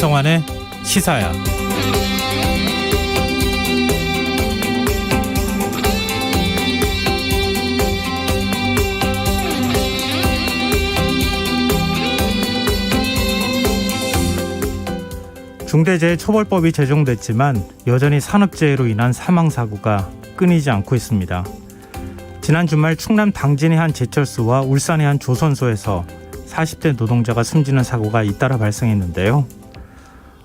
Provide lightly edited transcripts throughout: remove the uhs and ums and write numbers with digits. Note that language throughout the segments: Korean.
김성환의 시사야. 중대재해처벌법이 제정됐지만 여전히 산업재해로 인한 사망사고가 끊이지 않고 있습니다. 지난 주말 충남 당진의 한 제철소와 울산의 한 조선소에서 40대 노동자가 숨지는 사고가 잇따라 발생했는데요.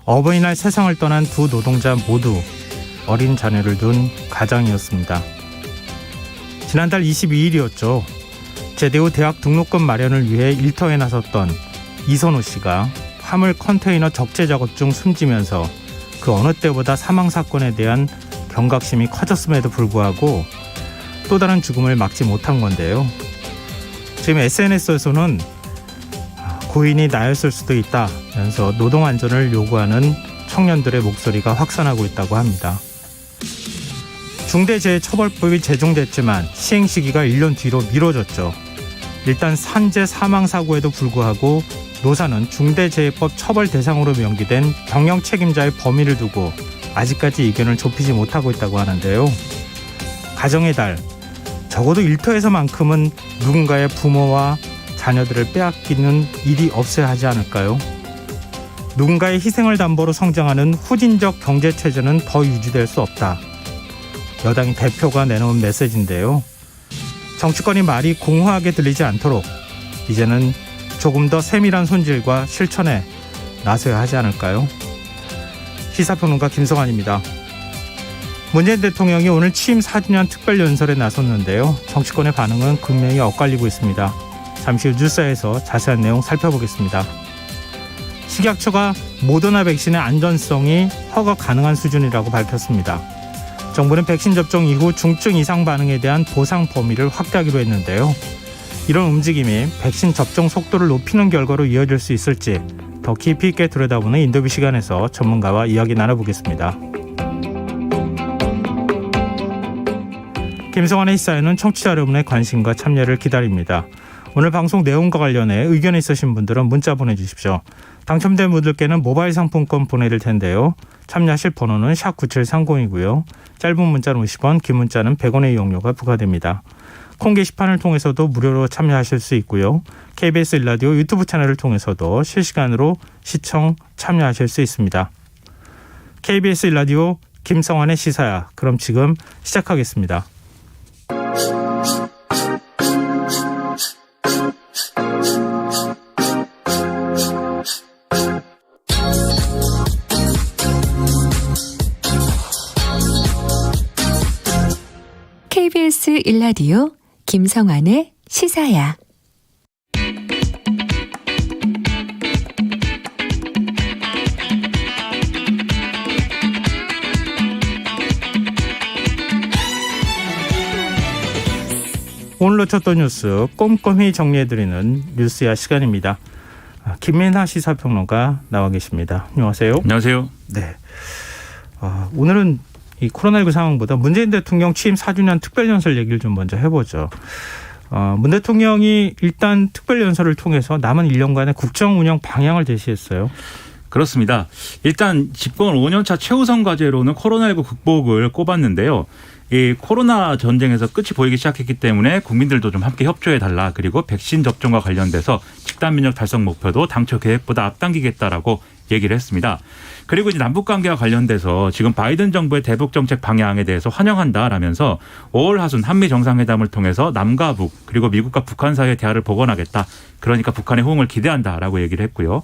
어버이날 세상을 떠난 두 노동자 모두 어린 자녀를 둔 가장이었습니다. 지난달 22일이었죠. 제대 후 대학 등록금 마련을 위해 일터에 나섰던 이선호 씨가 화물 컨테이너 적재 작업 중 숨지면서 그 어느 때보다 사망사건에 대한 경각심이 커졌음에도 불구하고 또 다른 죽음을 막지 못한 건데요. 지금 SNS에서는 고인이 나였을 수도 있다면서 노동안전을 요구하는 청년들의 목소리가 확산하고 있다고 합니다. 중대재해처벌법이 제정됐지만 시행 시기가 1년 뒤로 미뤄졌죠. 일단 산재 사망사고에도 불구하고 노사는 중대재해법 처벌 대상으로 명기된 경영 책임자의 범위를 두고 아직까지 의견을 좁히지 못하고 있다고 하는데요. 가정의 달, 적어도 일터에서만큼은 누군가의 부모와 자녀들을 빼앗기는 일이 없어야 하지 않을까요? 누군가의 희생을 담보로 성장하는 후진적 경제체제는 더 유지될 수 없다. 여당이 대표가 내놓은 메시지인데요. 정치권이 말이 공허하게 들리지 않도록 이제는 조금 더 세밀한 손질과 실천에 나서야 하지 않을까요? 시사평론가 김성환입니다. 문재인 대통령이 오늘 취임 4주년 특별연설에 나섰는데요. 정치권의 반응은 극명히 엇갈리고 있습니다. 잠시 후 뉴스에서 자세한 내용 살펴보겠습니다. 식약처가 모더나 백신의 안전성이 허가 가능한 수준이라고 밝혔습니다. 정부는 백신 접종 이후 중증 이상 반응에 대한 보상 범위를 확대하기로 했는데요. 이런 움직임이 백신 접종 속도를 높이는 결과로 이어질 수 있을지 더 깊이 있게 들여다보는 인터뷰 시간에서 전문가와 이야기 나눠보겠습니다. 김성환의 시사에는 청취자 여러분의 관심과 참여를 기다립니다. 오늘 방송 내용과 관련해 의견이 있으신 분들은 문자 보내주십시오. 당첨된 분들께는 모바일 상품권 보내드릴 텐데요. 참여하실 번호는 샵 9730이고요. 짧은 문자는 50원, 긴 문자는 100원의 이용료가 부과됩니다. 콩 게시판을 통해서도 무료로 참여하실 수 있고요. KBS 1라디오 유튜브 채널을 통해서도 실시간으로 시청 참여하실 수 있습니다. KBS 1라디오 김성환의 시사야. 그럼 지금 시작하겠습니다. KBS 1라디오 김성환의 시사야. 오늘 놓쳤던 뉴스 꼼꼼히 정리해드리는 뉴스야 시간입니다. 김민하 시사평론가 나와 계십니다. 안녕하세요. 안녕하세요. 네. 오늘은 이 코로나19 상황보다 문재인 대통령 취임 4주년 특별연설 얘기를 좀 먼저 해보죠. 문 대통령이 일단 특별연설을 통해서 남은 1년간의 국정 운영 방향을 제시했어요. 그렇습니다. 일단 집권을 5년차 최우선 과제로는 코로나19 극복을 꼽았는데요. 이 코로나 전쟁에서 끝이 보이기 시작했기 때문에 국민들도 좀 함께 협조해달라. 그리고 백신 접종과 관련돼서 집단 면역 달성 목표도 당초 계획보다 앞당기겠다라고 얘기를 했습니다. 그리고 이제 남북 관계와 관련돼서 지금 바이든 정부의 대북 정책 방향에 대해서 환영한다라면서 5월 하순 한미 정상회담을 통해서 남과 북 그리고 미국과 북한 사이의 대화를 복원하겠다. 그러니까 북한의 호응을 기대한다라고 얘기를 했고요.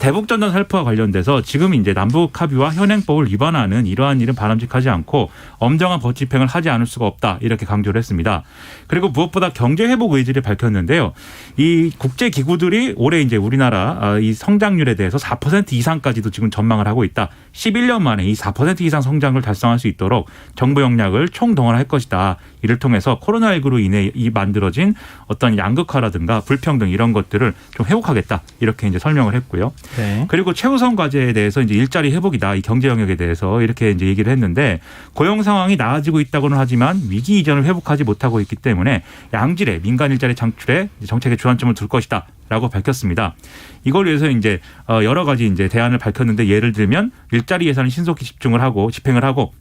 대북 전단 살포와 관련돼서 지금 이제 남북 합의와 현행법을 위반하는 이러한 일은 바람직하지 않고 엄정한 법 집행을 하지 않을 수가 없다. 이렇게 강조를 했습니다. 그리고 무엇보다 경제 회복 의지를 밝혔는데요. 이 국제 기구들이 올해 이제 우리나라 이 성장률에 대해서 4% 이상까지도 지금 전망을 하고 있다. 11년 만에 이 4% 이상 성장을 달성할 수 있도록 정부 역량을 총동원할 것이다. 이를 통해서 코로나19로 인해 이 만들어진 어떤 양극화라든가 불평등 이런 것들을 좀 회복하겠다. 이렇게 이제 설명을 했고요. 네. 그리고 최우선 과제에 대해서 이제 일자리 회복이다. 이 경제 영역에 대해서 이렇게 이제 얘기를 했는데 고용 상황이 나아지고 있다고는 하지만 위기 이전을 회복하지 못하고 있기 때문에 양질의 민간 일자리 창출에 정책의 주안점을 둘 것이다. 라고 밝혔습니다. 이걸 위해서 이제 여러 가지 이제 대안을 밝혔는데 예를 들면 일자리 예산을 신속히 집행을 하고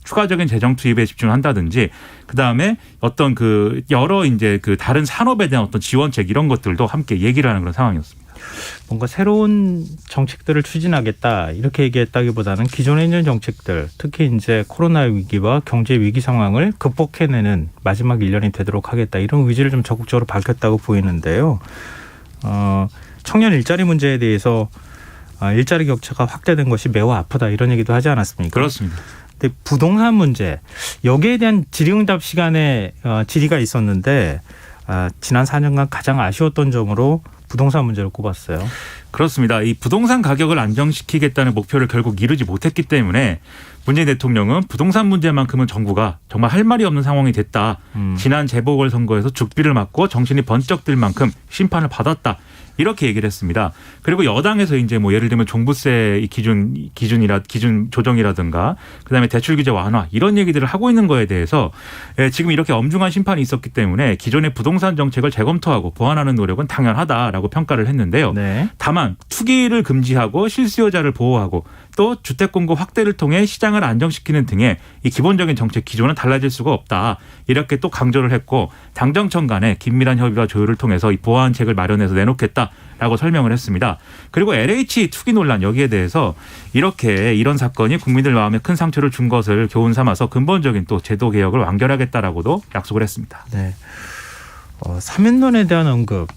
추가적인 재정 투입에 집중을 한다든지 그다음에 어떤 그 여러 이제 그 다른 산업에 대한 어떤 지원책 이런 것들도 함께 얘기를 하는 그런 상황이었습니다. 뭔가 새로운 정책들을 추진하겠다 이렇게 얘기했다기보다는 기존에 있는 정책들 특히 이제 코로나 위기와 경제 위기 상황을 극복해내는 마지막 1년이 되도록 하겠다 이런 의지를 좀 적극적으로 밝혔다고 보이는데요. 청년 일자리 문제에 대해서 일자리 격차가 확대된 것이 매우 아프다 이런 얘기도 하지 않았습니까? 그렇습니다. 근데 부동산 문제 여기에 대한 질의응답 시간에 질의가 있었는데 지난 4년간 가장 아쉬웠던 점으로 부동산 문제를 꼽았어요. 그렇습니다. 이 부동산 가격을 안정시키겠다는 목표를 결국 이루지 못했기 때문에 문재인 대통령은 부동산 문제만큼은 정부가 정말 할 말이 없는 상황이 됐다. 지난 재보궐선거에서 죽비를 맞고 정신이 번쩍 들 만큼 심판을 받았다. 이렇게 얘기를 했습니다. 그리고 여당에서 이제 뭐 예를 들면 종부세 이 기준 조정이라든가 그다음에 대출 규제 완화 이런 얘기들을 하고 있는 거에 대해서 지금 이렇게 엄중한 심판이 있었기 때문에 기존의 부동산 정책을 재검토하고 보완하는 노력은 당연하다라고 평가를 했는데요. 네. 다만 투기를 금지하고 실수요자를 보호하고 또 주택 공급 확대를 통해 시장을 안정시키는 등의 이 기본적인 정책 기조는 달라질 수가 없다. 이렇게 또 강조를 했고 당정청 간의 긴밀한 협의와 조율을 통해서 이 보완책을 마련해서 내놓겠다라고 설명을 했습니다. 그리고 LH 투기 논란 여기에 대해서 이런 사건이 국민들 마음에 큰 상처를 준 것을 교훈 삼아서 근본적인 또 제도 개혁을 완결하겠다라고도 약속을 했습니다. 네. 사면론에 대한 언급.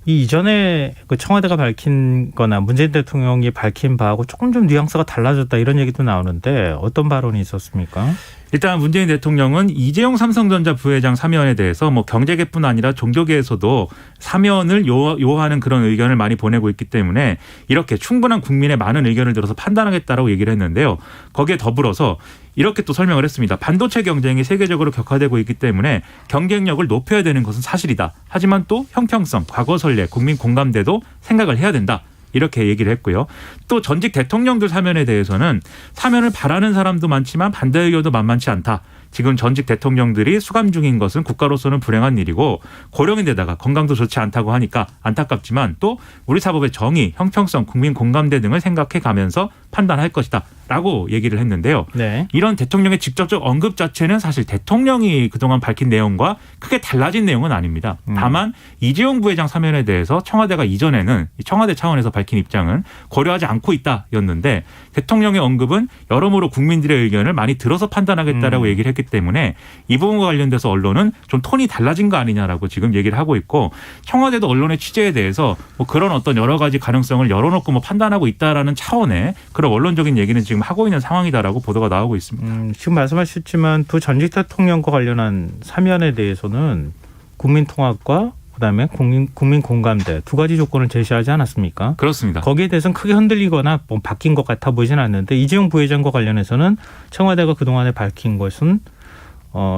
이 이전에 그 청와대가 밝힌 거나 문재인 대통령이 밝힌 바하고 조금 좀 뉘앙스가 달라졌다 이런 얘기도 나오는데 어떤 발언이 있었습니까? 일단 문재인 대통령은 이재용 삼성전자 부회장 사면에 대해서 뭐 경제계뿐 아니라 종교계에서도 사면을 요하는 그런 의견을 많이 보내고 있기 때문에 이렇게 충분한 국민의 많은 의견을 들어서 판단하겠다라고 얘기를 했는데요. 거기에 더불어서 이렇게 또 설명을 했습니다. 반도체 경쟁이 세계적으로 격화되고 있기 때문에 경쟁력을 높여야 되는 것은 사실이다. 하지만 또 형평성, 과거 선례, 국민 공감대도 생각을 해야 된다. 이렇게 얘기를 했고요. 또 전직 대통령들 사면에 대해서는 사면을 바라는 사람도 많지만 반대 의견도 만만치 않다. 지금 전직 대통령들이 수감 중인 것은 국가로서는 불행한 일이고 고령인데다가 건강도 좋지 않다고 하니까 안타깝지만 또 우리 사법의 정의, 형평성, 국민 공감대 등을 생각해 가면서 판단할 것이다. 라고 얘기를 했는데요. 네. 이런 대통령의 직접적 언급 자체는 사실 대통령이 그동안 밝힌 내용과 크게 달라진 내용은 아닙니다. 다만 이재용 부회장 사면에 대해서 청와대가 이전에는 청와대 차원에서 밝힌 입장은 고려하지 않고 있다였는데 대통령의 언급은 여러모로 국민들의 의견을 많이 들어서 판단하겠다라고 얘기를 했기 때문에 이 부분과 관련돼서 언론은 좀 톤이 달라진 거 아니냐라고 지금 얘기를 하고 있고 청와대도 언론의 취재에 대해서 뭐 그런 어떤 여러 가지 가능성을 열어놓고 뭐 판단하고 있다라는 차원의 그런 원론적인 얘기는 지금 하고 있는 상황이다라고 보도가 나오고 있습니다. 지금 말씀하셨지만 두 전직 대통령과 관련한 사면에 대해서는 국민통합과 그다음에 국민 공감대 두 가지 조건을 제시하지 않았습니까? 그렇습니다. 거기에 대해서는 크게 흔들리거나 뭐 바뀐 것 같아 보이지는 않는데 이재용 부회장과 관련해서는 청와대가 그동안에 밝힌 것은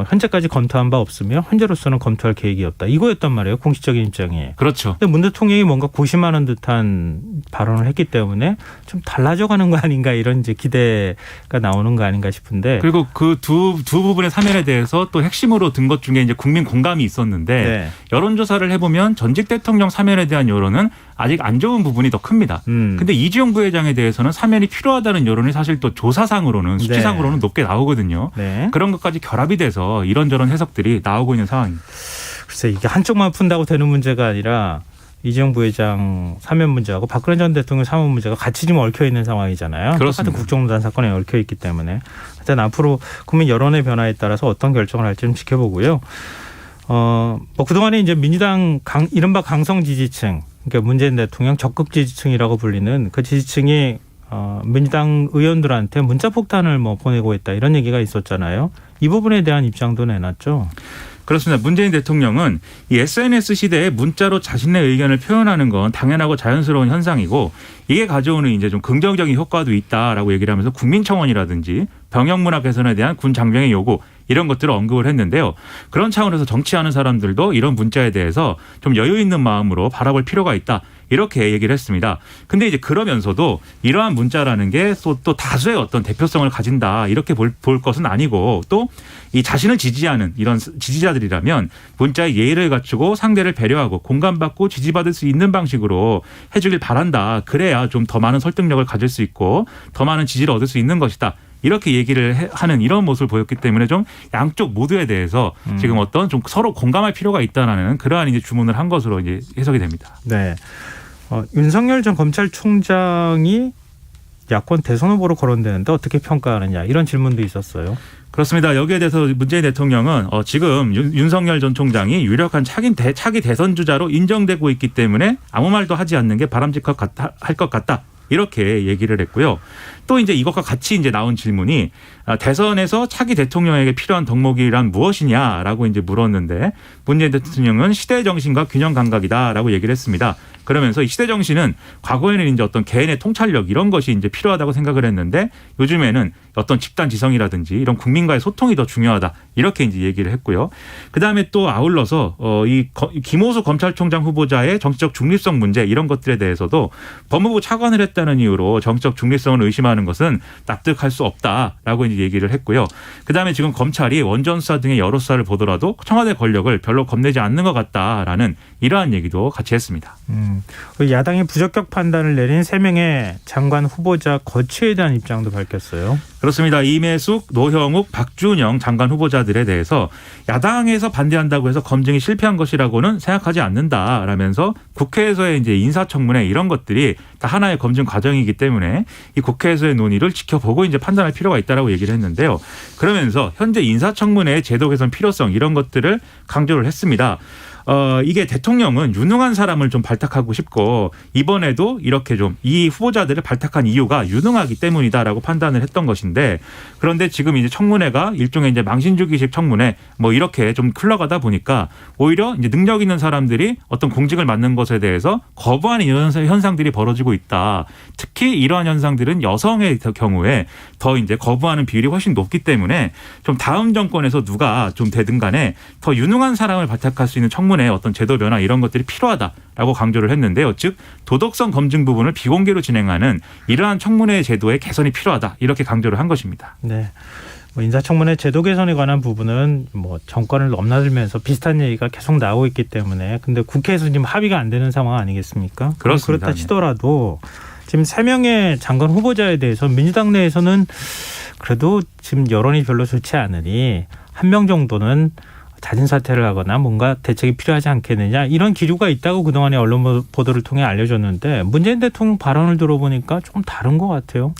현재까지 검토한 바 없으며 현재로서는 검토할 계획이 없다. 이거였단 말이에요. 공식적인 입장이. 그렇죠. 근데 문 대통령이 뭔가 고심하는 듯한 발언을 했기 때문에 좀 달라져가는 거 아닌가 이런 이제 기대가 나오는 거 아닌가 싶은데. 그리고 그 두 부분의 사면에 대해서 또 핵심으로 든 것 중에 이제 국민 공감이 있었는데 네. 여론조사를 해보면 전직 대통령 사면에 대한 여론은 아직 안 좋은 부분이 더 큽니다. 근데 이재용 부회장에 대해서는 사면이 필요하다는 여론이 사실 또 조사상으로는 수치상으로는 높게 나오거든요. 네. 그런 것까지 결합이 돼서 이런저런 해석들이 나오고 있는 상황입니다. 글쎄 이게 한쪽만 푼다고 되는 문제가 아니라 이재용 부회장 사면 문제하고 박근혜 전 대통령 사면 문제가 같이 지금 얽혀 있는 상황이잖아요. 그렇습니다. 똑같은 국정농단 사건에 얽혀 있기 때문에 하여튼 앞으로 국민 여론의 변화에 따라서 어떤 결정을 할지 좀 지켜보고요. 뭐 그동안에 이제 민주당 이른바 강성 지지층, 그러니까 문재인 대통령 적극 지지층이라고 불리는 그 지지층이 민주당 의원들한테 문자 폭탄을 뭐 보내고 있다 이런 얘기가 있었잖아요. 이 부분에 대한 입장도 내놨죠. 그렇습니다. 문재인 대통령은 이 SNS 시대에 문자로 자신의 의견을 표현하는 건 당연하고 자연스러운 현상이고 이게 가져오는 이제 좀 긍정적인 효과도 있다라고 얘기를 하면서 국민청원이라든지 병역 문화 개선에 대한 군 장병의 요구 이런 것들을 언급을 했는데요. 그런 차원에서 정치하는 사람들도 이런 문자에 대해서 좀 여유 있는 마음으로 바라볼 필요가 있다. 이렇게 얘기를 했습니다. 근데 이제 그러면서도 이러한 문자라는 게 또 다수의 어떤 대표성을 가진다. 이렇게 볼 것은 아니고 또 이 자신을 지지하는 이런 지지자들이라면 문자에 예의를 갖추고 상대를 배려하고 공감받고 지지받을 수 있는 방식으로 해주길 바란다. 그래야 좀 더 많은 설득력을 가질 수 있고 더 많은 지지를 얻을 수 있는 것이다. 이렇게 얘기를 하는 이런 모습을 보였기 때문에 좀 양쪽 모두에 대해서 지금 어떤 좀 서로 공감할 필요가 있다라는 그러한 이제 주문을 한 것으로 이제 해석이 됩니다. 네. 윤석열 전 검찰총장이 야권 대선 후보로 거론되는데 어떻게 평가하느냐 이런 질문도 있었어요. 그렇습니다. 여기에 대해서 문재인 대통령은 지금 윤석열 전 총장이 유력한 차기 대선 주자로 인정되고 있기 때문에 아무 말도 하지 않는 게 바람직할 것 같다. 이렇게 얘기를 했고요. 또 이제 이것과 같이 이제 나온 질문이 대선에서 차기 대통령에게 필요한 덕목이란 무엇이냐라고 이제 물었는데 문재인 대통령은 시대 정신과 균형 감각이다라고 얘기를 했습니다. 그러면서 이 시대 정신은 과거에는 이제 어떤 개인의 통찰력 이런 것이 이제 필요하다고 생각을 했는데 요즘에는 어떤 집단 지성이라든지 이런 국민과의 소통이 더 중요하다 이렇게 이제 얘기를 했고요. 그 다음에 또 아울러서 이 김호수 검찰총장 후보자의 정치적 중립성 문제 이런 것들에 대해서도 법무부 차관을 했다는 이유로 정치적 중립성을 의심하는 것은 납득할 수 없다라고 이제 얘기를 했고요. 그 다음에 지금 검찰이 원전 수사 등의 여러 수사를 보더라도 청와대 권력을 별로 겁내지 않는 것 같다라는 이러한 얘기도 같이 했습니다. 야당이 부적격 판단을 내린 3명의 장관 후보자 거취에 대한 입장도 밝혔어요. 그렇습니다. 이매숙, 노형욱, 박준영 장관 후보자들에 대해서 야당에서 반대한다고 해서 검증이 실패한 것이라고는 생각하지 않는다라면서 국회에서의 이제 인사청문회 이런 것들이 다 하나의 검증 과정이기 때문에 이 국회에서의 논의를 지켜보고 이제 판단할 필요가 있다라고 얘기를 했는데요. 그러면서 현재 인사청문회의 제도 개선 필요성 이런 것들을 강조를 했습니다. 이게 대통령은 유능한 사람을 좀 발탁하고 싶고 이번에도 이렇게 좀 이 후보자들을 발탁한 이유가 유능하기 때문이다라고 판단을 했던 것인데 그런데 지금 이제 청문회가 일종의 이제 망신주기식 청문회 뭐 이렇게 좀 흘러가다 보니까 오히려 이제 능력 있는 사람들이 어떤 공직을 맡는 것에 대해서 거부하는 이런 현상들이 벌어지고 있다. 특히 이러한 현상들은 여성의 경우에 더 이제 거부하는 비율이 훨씬 높기 때문에 좀 다음 정권에서 누가 좀 되든 간에 더 유능한 사람을 발탁할 수 있는 청문회 어떤 제도 변화 이런 것들이 필요하다라고 강조를 했는데요. 즉 도덕성 검증 부분을 비공개로 진행하는 이러한 청문회 제도의 개선이 필요하다 이렇게 강조를 한 것입니다. 네. 인사청문회 제도 개선에 관한 부분은 정권을 넘나들면서 비슷한 얘기가 계속 나오고 있기 때문에 근데 국회에서 지금 합의가 안 되는 상황 아니겠습니까? 그렇습니다. 그렇다 치더라도 지금 3명의 장관 후보자에 대해서 민주당 내에서는 그래도 지금 여론이 별로 좋지 않으니 1명 정도는 자진 사퇴를 하거나 뭔가 대책이 필요하지 않겠느냐 이런 기류가 있다고 그동안의 언론 보도를 통해 알려졌는데 문재인 대통령 발언을 들어보니까 조금 다른 것 같아요.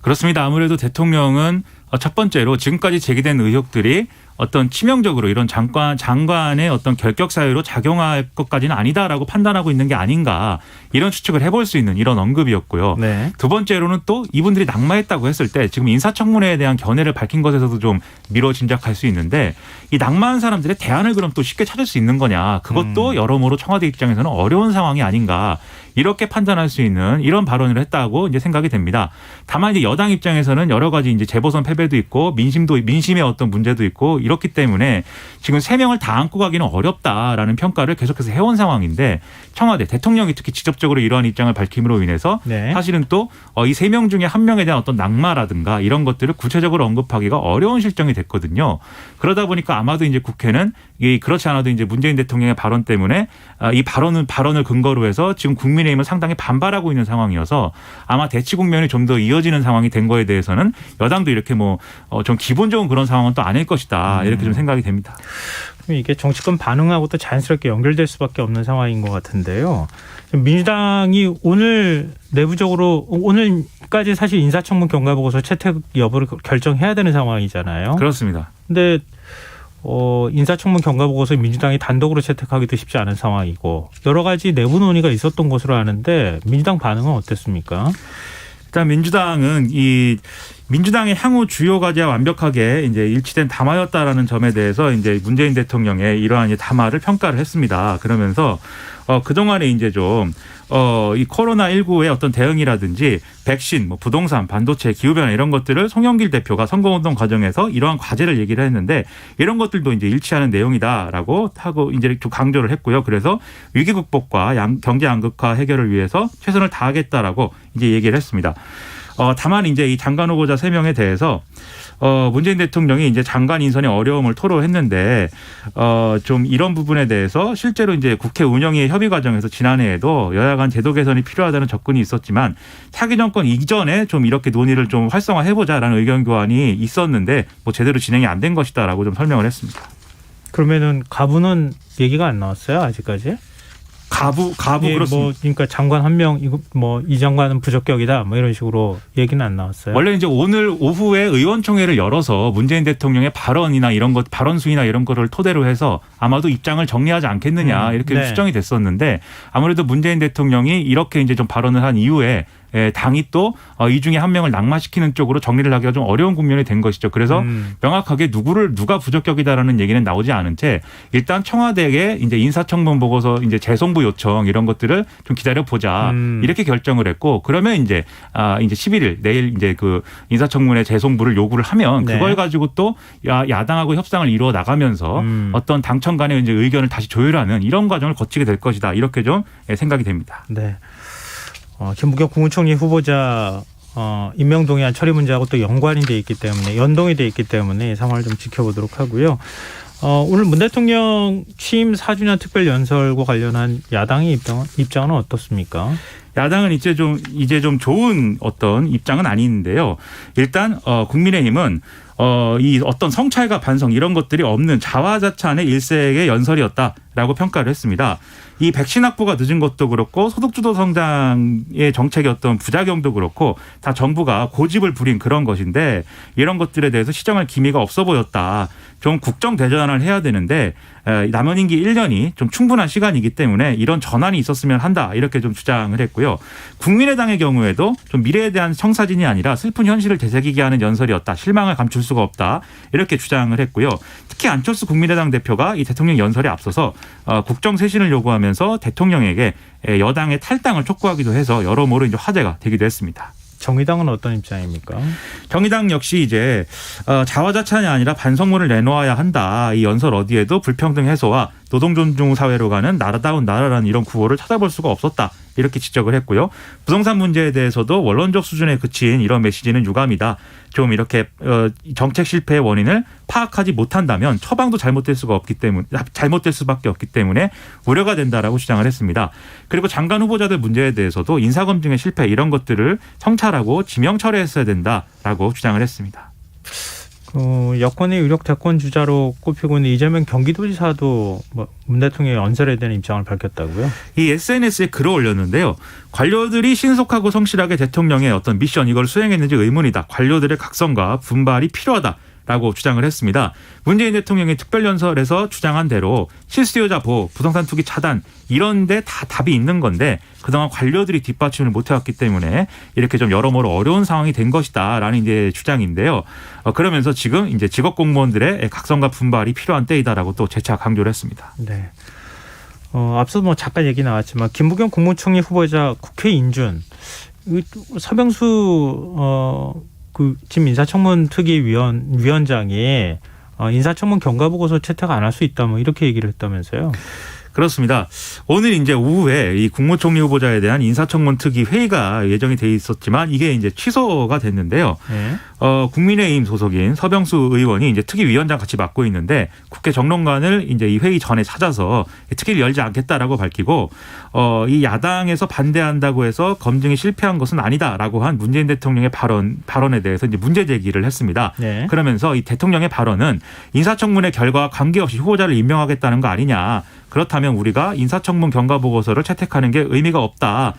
그렇습니다. 아무래도 대통령은 첫 번째로 지금까지 제기된 의혹들이 어떤 치명적으로 이런 장관의 어떤 결격 사유로 작용할 것까지는 아니다라고 판단하고 있는 게 아닌가 이런 추측을 해볼 수 있는 이런 언급이었고요. 네. 두 번째로는 또 이분들이 낙마했다고 했을 때 지금 인사청문회에 대한 견해를 밝힌 것에서도 좀 미뤄 짐작할 수 있는데 이 낙마한 사람들의 대안을 그럼 또 쉽게 찾을 수 있는 거냐 그것도 여러모로 청와대 입장에서는 어려운 상황이 아닌가 이렇게 판단할 수 있는 이런 발언을 했다고 이제 생각이 됩니다. 다만 이제 여당 입장에서는 여러 가지 이제 재보선 패배도 있고 민심의 어떤 문제도 있고 이렇기 때문에 지금 3명을 다 안고 가기는 어렵다라는 평가를 계속해서 해온 상황인데 청와대 대통령이 특히 직접적으로 이러한 입장을 밝힘으로 인해서 네. 사실은 또 이 3명 중에 1명에 대한 어떤 낙마라든가 이런 것들을 구체적으로 언급하기가 어려운 실정이 됐거든요. 그러다 보니까 아마도 이제 국회는 그렇지 않아도 이제 문재인 대통령의 발언 때문에 이 발언을 근거로 해서 지금 국민의힘은 상당히 반발하고 있는 상황이어서 아마 대치 국면이 좀 더 이어지는 상황이 된 거에 대해서는 여당도 이렇게 좀 기분 좋은 그런 상황은 또 아닐 것이다 이렇게 좀 생각이 됩니다. 이게 정치권 반응하고 또 자연스럽게 연결될 수밖에 없는 상황인 것 같은데요. 민주당이 오늘 내부적으로 오늘까지 사실 인사청문 경과보고서 채택 여부를 결정해야 되는 상황이잖아요. 그렇습니다. 근데 인사청문 경과보고서 민주당이 단독으로 채택하기도 쉽지 않은 상황이고 여러 가지 내부 논의가 있었던 것으로 아는데 민주당 반응은 어땠습니까? 일단 민주당은 민주당의 향후 주요 과제와 완벽하게 이제 일치된 담화였다라는 점에 대해서 이제 문재인 대통령의 이러한 담화를 평가를 했습니다. 그러면서 그동안에 이제 좀 이 코로나19의 어떤 대응이라든지 백신, 뭐 부동산, 반도체, 기후변화 이런 것들을 송영길 대표가 선거운동 과정에서 이러한 과제를 얘기를 했는데 이런 것들도 이제 일치하는 내용이다라고 하고 이제 좀 강조를 했고요. 그래서 위기 극복과 경제 양극화 해결을 위해서 최선을 다하겠다라고 이제 얘기를 했습니다. 다만 이제 이 장관 후보자 3명에 대해서 문재인 대통령이 이제 장관 인선의 어려움을 토로했는데 좀 이런 부분에 대해서 실제로 이제 국회 운영위 협의 과정에서 지난해에도 여야 간 제도 개선이 필요하다는 접근이 있었지만 차기 정권 이전에 좀 이렇게 논의를 좀 활성화해보자라는 의견 교환이 있었는데 뭐 제대로 진행이 안 된 것이다라고 좀 설명을 했습니다. 그러면은 가부는 얘기가 안 나왔어요 아직까지? 가부 예, 그렇습니다. 뭐 그러니까 장관 한 명 이거 뭐 이 장관은 부적격이다 뭐 이런 식으로 얘기는 안 나왔어요. 원래 이제 오늘 오후에 의원총회를 열어서 문재인 대통령의 발언이나 이런 것, 발언 수위나 이런 거를 토대로 해서 아마도 입장을 정리하지 않겠느냐 이렇게 네. 수정이 됐었는데 아무래도 문재인 대통령이 이렇게 이제 좀 발언을 한 이후에 당이 또 이 중에 한 명을 낙마시키는 쪽으로 정리를 하기가 좀 어려운 국면이 된 것이죠. 그래서 명확하게 누가 부적격이다라는 얘기는 나오지 않은 채 일단 청와대에 이제 인사청문 보고서 이제 재송부 요청 이런 것들을 좀 기다려 보자 이렇게 결정을 했고 그러면 이제 11일 내일 이제 그 인사청문회 재송부를 요구를 하면 그걸 네. 가지고 또 야당하고 협상을 이루어 나가면서 어떤 당청 간의 이제 의견을 다시 조율하는 이런 과정을 거치게 될 것이다 이렇게 좀 생각이 됩니다. 네. 김부겸 국무총리 후보자 임명 동의안 처리 문제하고 또 연동이 돼 있기 때문에 이 상황을 좀 지켜보도록 하고요. 오늘 문 대통령 취임 4주년 특별 연설과 관련한 야당의 입장은 어떻습니까? 야당은 이제 좀 좋은 어떤 입장은 아닌데요. 일단 국민의힘은 이 어떤 성찰과 반성 이런 것들이 없는 자화자찬의 일색의 연설이었다라고 평가를 했습니다. 이 백신 확보가 늦은 것도 그렇고 소득주도 성장의 정책의 어떤 부작용도 그렇고 다 정부가 고집을 부린 그런 것인데 이런 것들에 대해서 시정할 기미가 없어 보였다. 좀 국정 대전환을 해야 되는데 남은 임기 1년이 좀 충분한 시간이기 때문에 이런 전환이 있었으면 한다. 이렇게 좀 주장을 했고요. 국민의당의 경우에도 좀 미래에 대한 청사진이 아니라 슬픈 현실을 되새기게 하는 연설이었다. 실망을 감출 수가 없다. 이렇게 주장을 했고요. 특히 안철수 국민의당 대표가 이 대통령 연설에 앞서서 국정 쇄신을 요구하면서 대통령에게 여당의 탈당을 촉구하기도 해서 여러모로 이제 화제가 되기도 했습니다. 정의당은 어떤 입장입니까? 정의당 역시 이제 자화자찬이 아니라 반성문을 내놓아야 한다. 이 연설 어디에도 불평등 해소와 노동 존중 사회로 가는 나라다운 나라라는 이런 구호를 찾아볼 수가 없었다. 이렇게 지적을 했고요. 부동산 문제에 대해서도 원론적 수준에 그친 이런 메시지는 유감이다. 좀 이렇게 정책 실패의 원인을 파악하지 못한다면 처방도 잘못될 수밖에 없기 때문에 우려가 된다라고 주장을 했습니다. 그리고 장관 후보자들 문제에 대해서도 인사검증의 실패 이런 것들을 성찰하고 지명 철회했어야 된다라고 주장을 했습니다. 여권의 유력 대권 주자로 꼽히고 있는 이재명 경기도지사도 문 대통령의 연설에 대한 입장을 밝혔다고요? 이 SNS에 글을 올렸는데요. 관료들이 신속하고 성실하게 대통령의 어떤 미션 이걸 수행했는지 의문이다. 관료들의 각성과 분발이 필요하다. 라고 주장을 했습니다. 문재인 대통령의 특별연설에서 주장한 대로 실수요자 보호, 부동산 투기 차단 이런 데 다 답이 있는 건데 그동안 관료들이 뒷받침을 못해왔기 때문에 이렇게 좀 여러모로 어려운 상황이 된 것이다라는 이제 주장인데요. 그러면서 지금 이제 직업 공무원들의 각성과 분발이 필요한 때이다라고 또 재차 강조를 했습니다. 네. 앞서 잠깐 얘기 나왔지만 김부겸 국무총리 후보자 국회 인준 서병수 지금 인사청문 특위위원장이 인사청문 경과보고서 채택 안 할 수 있다 이렇게 얘기를 했다면서요? 그렇습니다. 오늘 이제 오후에 이 국무총리 후보자에 대한 인사청문 특위 회의가 예정이 돼 있었지만 이게 이제 취소가 됐는데요. 네. 국민의힘 소속인 서병수 의원이 이제 특위위원장 같이 맡고 있는데 국회 정론관을 이제 이 회의 전에 찾아서 특위를 열지 않겠다라고 밝히고 이 야당에서 반대한다고 해서 검증이 실패한 것은 아니다라고 한 문재인 대통령의 발언에 대해서 이제 문제 제기를 했습니다. 네. 그러면서 이 대통령의 발언은 인사청문회 결과와 관계없이 후보자를 임명하겠다는 거 아니냐. 그렇다면 우리가 인사청문 경과보고서를 채택하는 게 의미가 없다.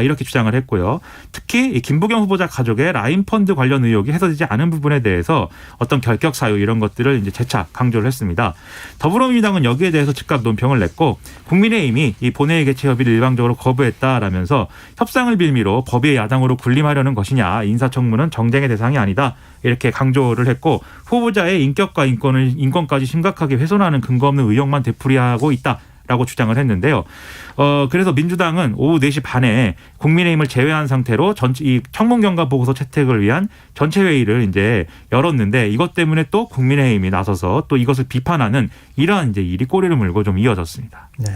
이렇게 주장을 했고요. 특히 이 김부겸 후보자 가족의 라인 펀드 관련 의혹이 해소되지 않은 부분에 대해서 어떤 결격 사유 이런 것들을 이제 재차 강조를 했습니다. 더불어민주당은 여기에 대해서 즉각 논평을 냈고 국민의힘이 이 본회의 개최 협의를 일방적으로 거부했다라면서 협상을 빌미로 법의 야당으로 군림하려는 것이냐, 인사청문은 정쟁의 대상이 아니다 이렇게 강조를 했고 후보자의 인격과 인권까지 심각하게 훼손하는 근거 없는 의혹만 되풀이하고 있다라고 주장을 했는데요. 그래서 민주당은 오후 4시 반에 국민의힘을 제외한 상태로 이 청문 경과 보고서 채택을 위한 전체 회의를 이제 열었는데 이것 때문에 또 국민의힘이 나서서 또 이것을 비판하는 이러한 이제 일이 꼬리를 물고 좀 이어졌습니다. 네.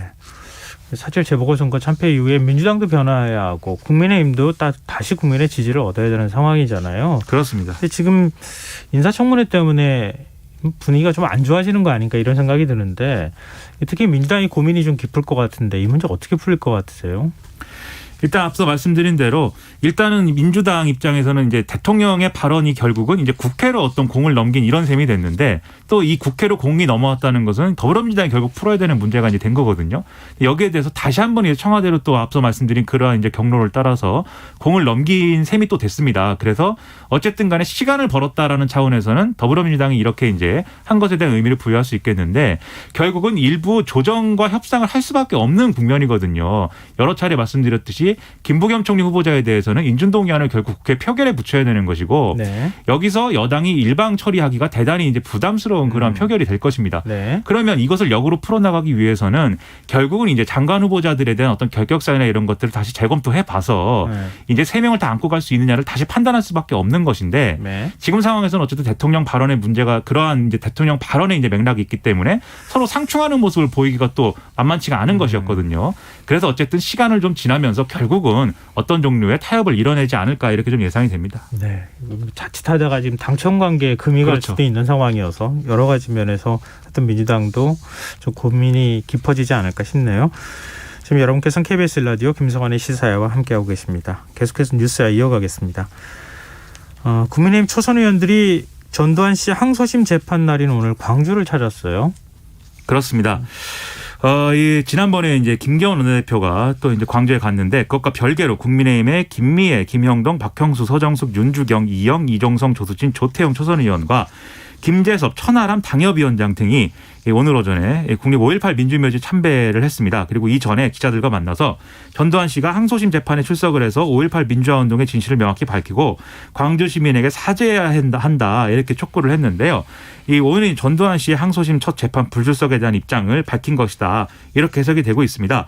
사실 재보궐선거 참패 이후에 민주당도 변화해야 하고 국민의힘도 다시 국민의 지지를 얻어야 되는 상황이잖아요. 그렇습니다. 근데 지금 인사청문회 때문에 분위기가 좀 안 좋아지는 거 아닌가 이런 생각이 드는데 특히 민주당이 고민이 좀 깊을 것 같은데 이 문제 어떻게 풀릴 것 같으세요? 일단 앞서 말씀드린 대로 일단은 민주당 입장에서는 이제 대통령의 발언이 결국은 이제 국회로 어떤 공을 넘긴 이런 셈이 됐는데 또 이 국회로 공이 넘어왔다는 것은 더불어민주당이 결국 풀어야 되는 문제가 이제 된 거거든요. 여기에 대해서 다시 한번 이제 청와대로 또 앞서 말씀드린 그러한 이제 경로를 따라서 공을 넘긴 셈이 또 됐습니다. 그래서 어쨌든 간에 시간을 벌었다라는 차원에서는 더불어민주당이 이렇게 이제 한 것에 대한 의미를 부여할 수 있겠는데 결국은 일부 조정과 협상을 할 수밖에 없는 국면이거든요. 여러 차례 말씀드렸듯이 김부겸 총리 후보자에 대해서는 인준동의안을 결국 국회 표결에 붙여야 되는 것이고 네. 여기서 여당이 일방 처리하기가 대단히 이제 부담스러운 그런 표결이 될 것입니다. 네. 그러면 이것을 역으로 풀어나가기 위해서는 결국은 이제 장관 후보자들에 대한 어떤 결격 사유나 이런 것들을 다시 재검토해 봐서 이제 3명을 다 안고 갈 수 있느냐를 다시 판단할 수밖에 없는 것인데 네. 지금 상황에서는 어쨌든 대통령 발언의 문제가 그러한 이제 대통령 발언에 이제 맥락이 있기 때문에 서로 상충하는 모습을 보이기가 또 만만치가 않은 것이었거든요. 그래서 어쨌든 시간을 좀 지나면서 결국은 어떤 종류의 타협을 이뤄내지 않을까 이렇게 좀 예상이 됩니다. 네, 자칫하다가 지금 당청 관계에 금이 갈 그렇죠. 수도 있는 상황이어서 여러 가지 면에서 어떤 민주당도 좀 고민이 깊어지지 않을까 싶네요. 지금 여러분께서는 KBS 라디오 김성환의 시사야와 함께하고 계십니다. 계속해서 뉴스야 이어가겠습니다. 국민의힘 초선 의원들이 전두환 씨 항소심 재판 날인 오늘 광주를 찾았어요. 그렇습니다. 지난번에 이제 김기현 원내대표가 또 이제 광주에 갔는데 그것과 별개로 국민의힘의 김미애, 김형동, 박형수, 서정숙, 윤주경, 이영, 이종성, 조수진, 조태용 초선 의원과 김재섭, 천하람 당협위원장 등이 오늘 오전에 국립 5.18 민주묘지 참배를 했습니다. 그리고 이전에 기자들과 만나서 전두환 씨가 항소심 재판에 출석을 해서 5.18 민주화운동의 진실을 명확히 밝히고 광주 시민에게 사죄해야 한다 이렇게 촉구를 했는데요. 오늘 전두환 씨의 항소심 첫 재판 불출석에 대한 입장을 밝힌 것이다. 이렇게 해석이 되고 있습니다.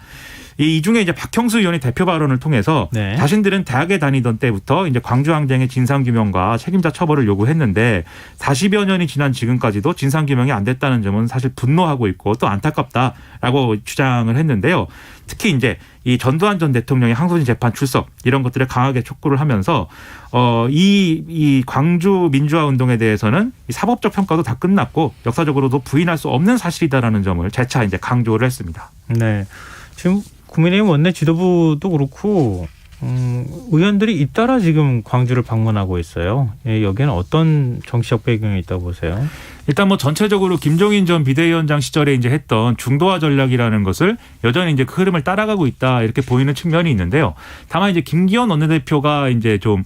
이 중에 이제 박형수 의원이 대표 발언을 통해서 네. 자신들은 대학에 다니던 때부터 이제 광주항쟁의 진상규명과 책임자 처벌을 요구했는데 40여 년이 지난 지금까지도 진상규명이 안 됐다는 점은 사실 분노하고 있고 또 안타깝다라고 주장을 했는데요. 특히 이제 이 전두환 전 대통령의 항소심 재판 출석 이런 것들을 강하게 촉구를 하면서 이 광주 민주화 운동에 대해서는 이 사법적 평가도 다 끝났고 역사적으로도 부인할 수 없는 사실이다라는 점을 재차 이제 강조를 했습니다. 네, 지금 국민의힘 원내 지도부도 그렇고 의원들이 잇따라 지금 광주를 방문하고 있어요. 여기에는 어떤 정치적 배경이 있다고 보세요? 일단 뭐 전체적으로 김종인 전 비대위원장 시절에 이제 했던 중도화 전략이라는 것을 여전히 이제 그 흐름을 따라가고 있다 이렇게 보이는 측면이 있는데요. 다만 이제 김기현 원내대표가 이제 좀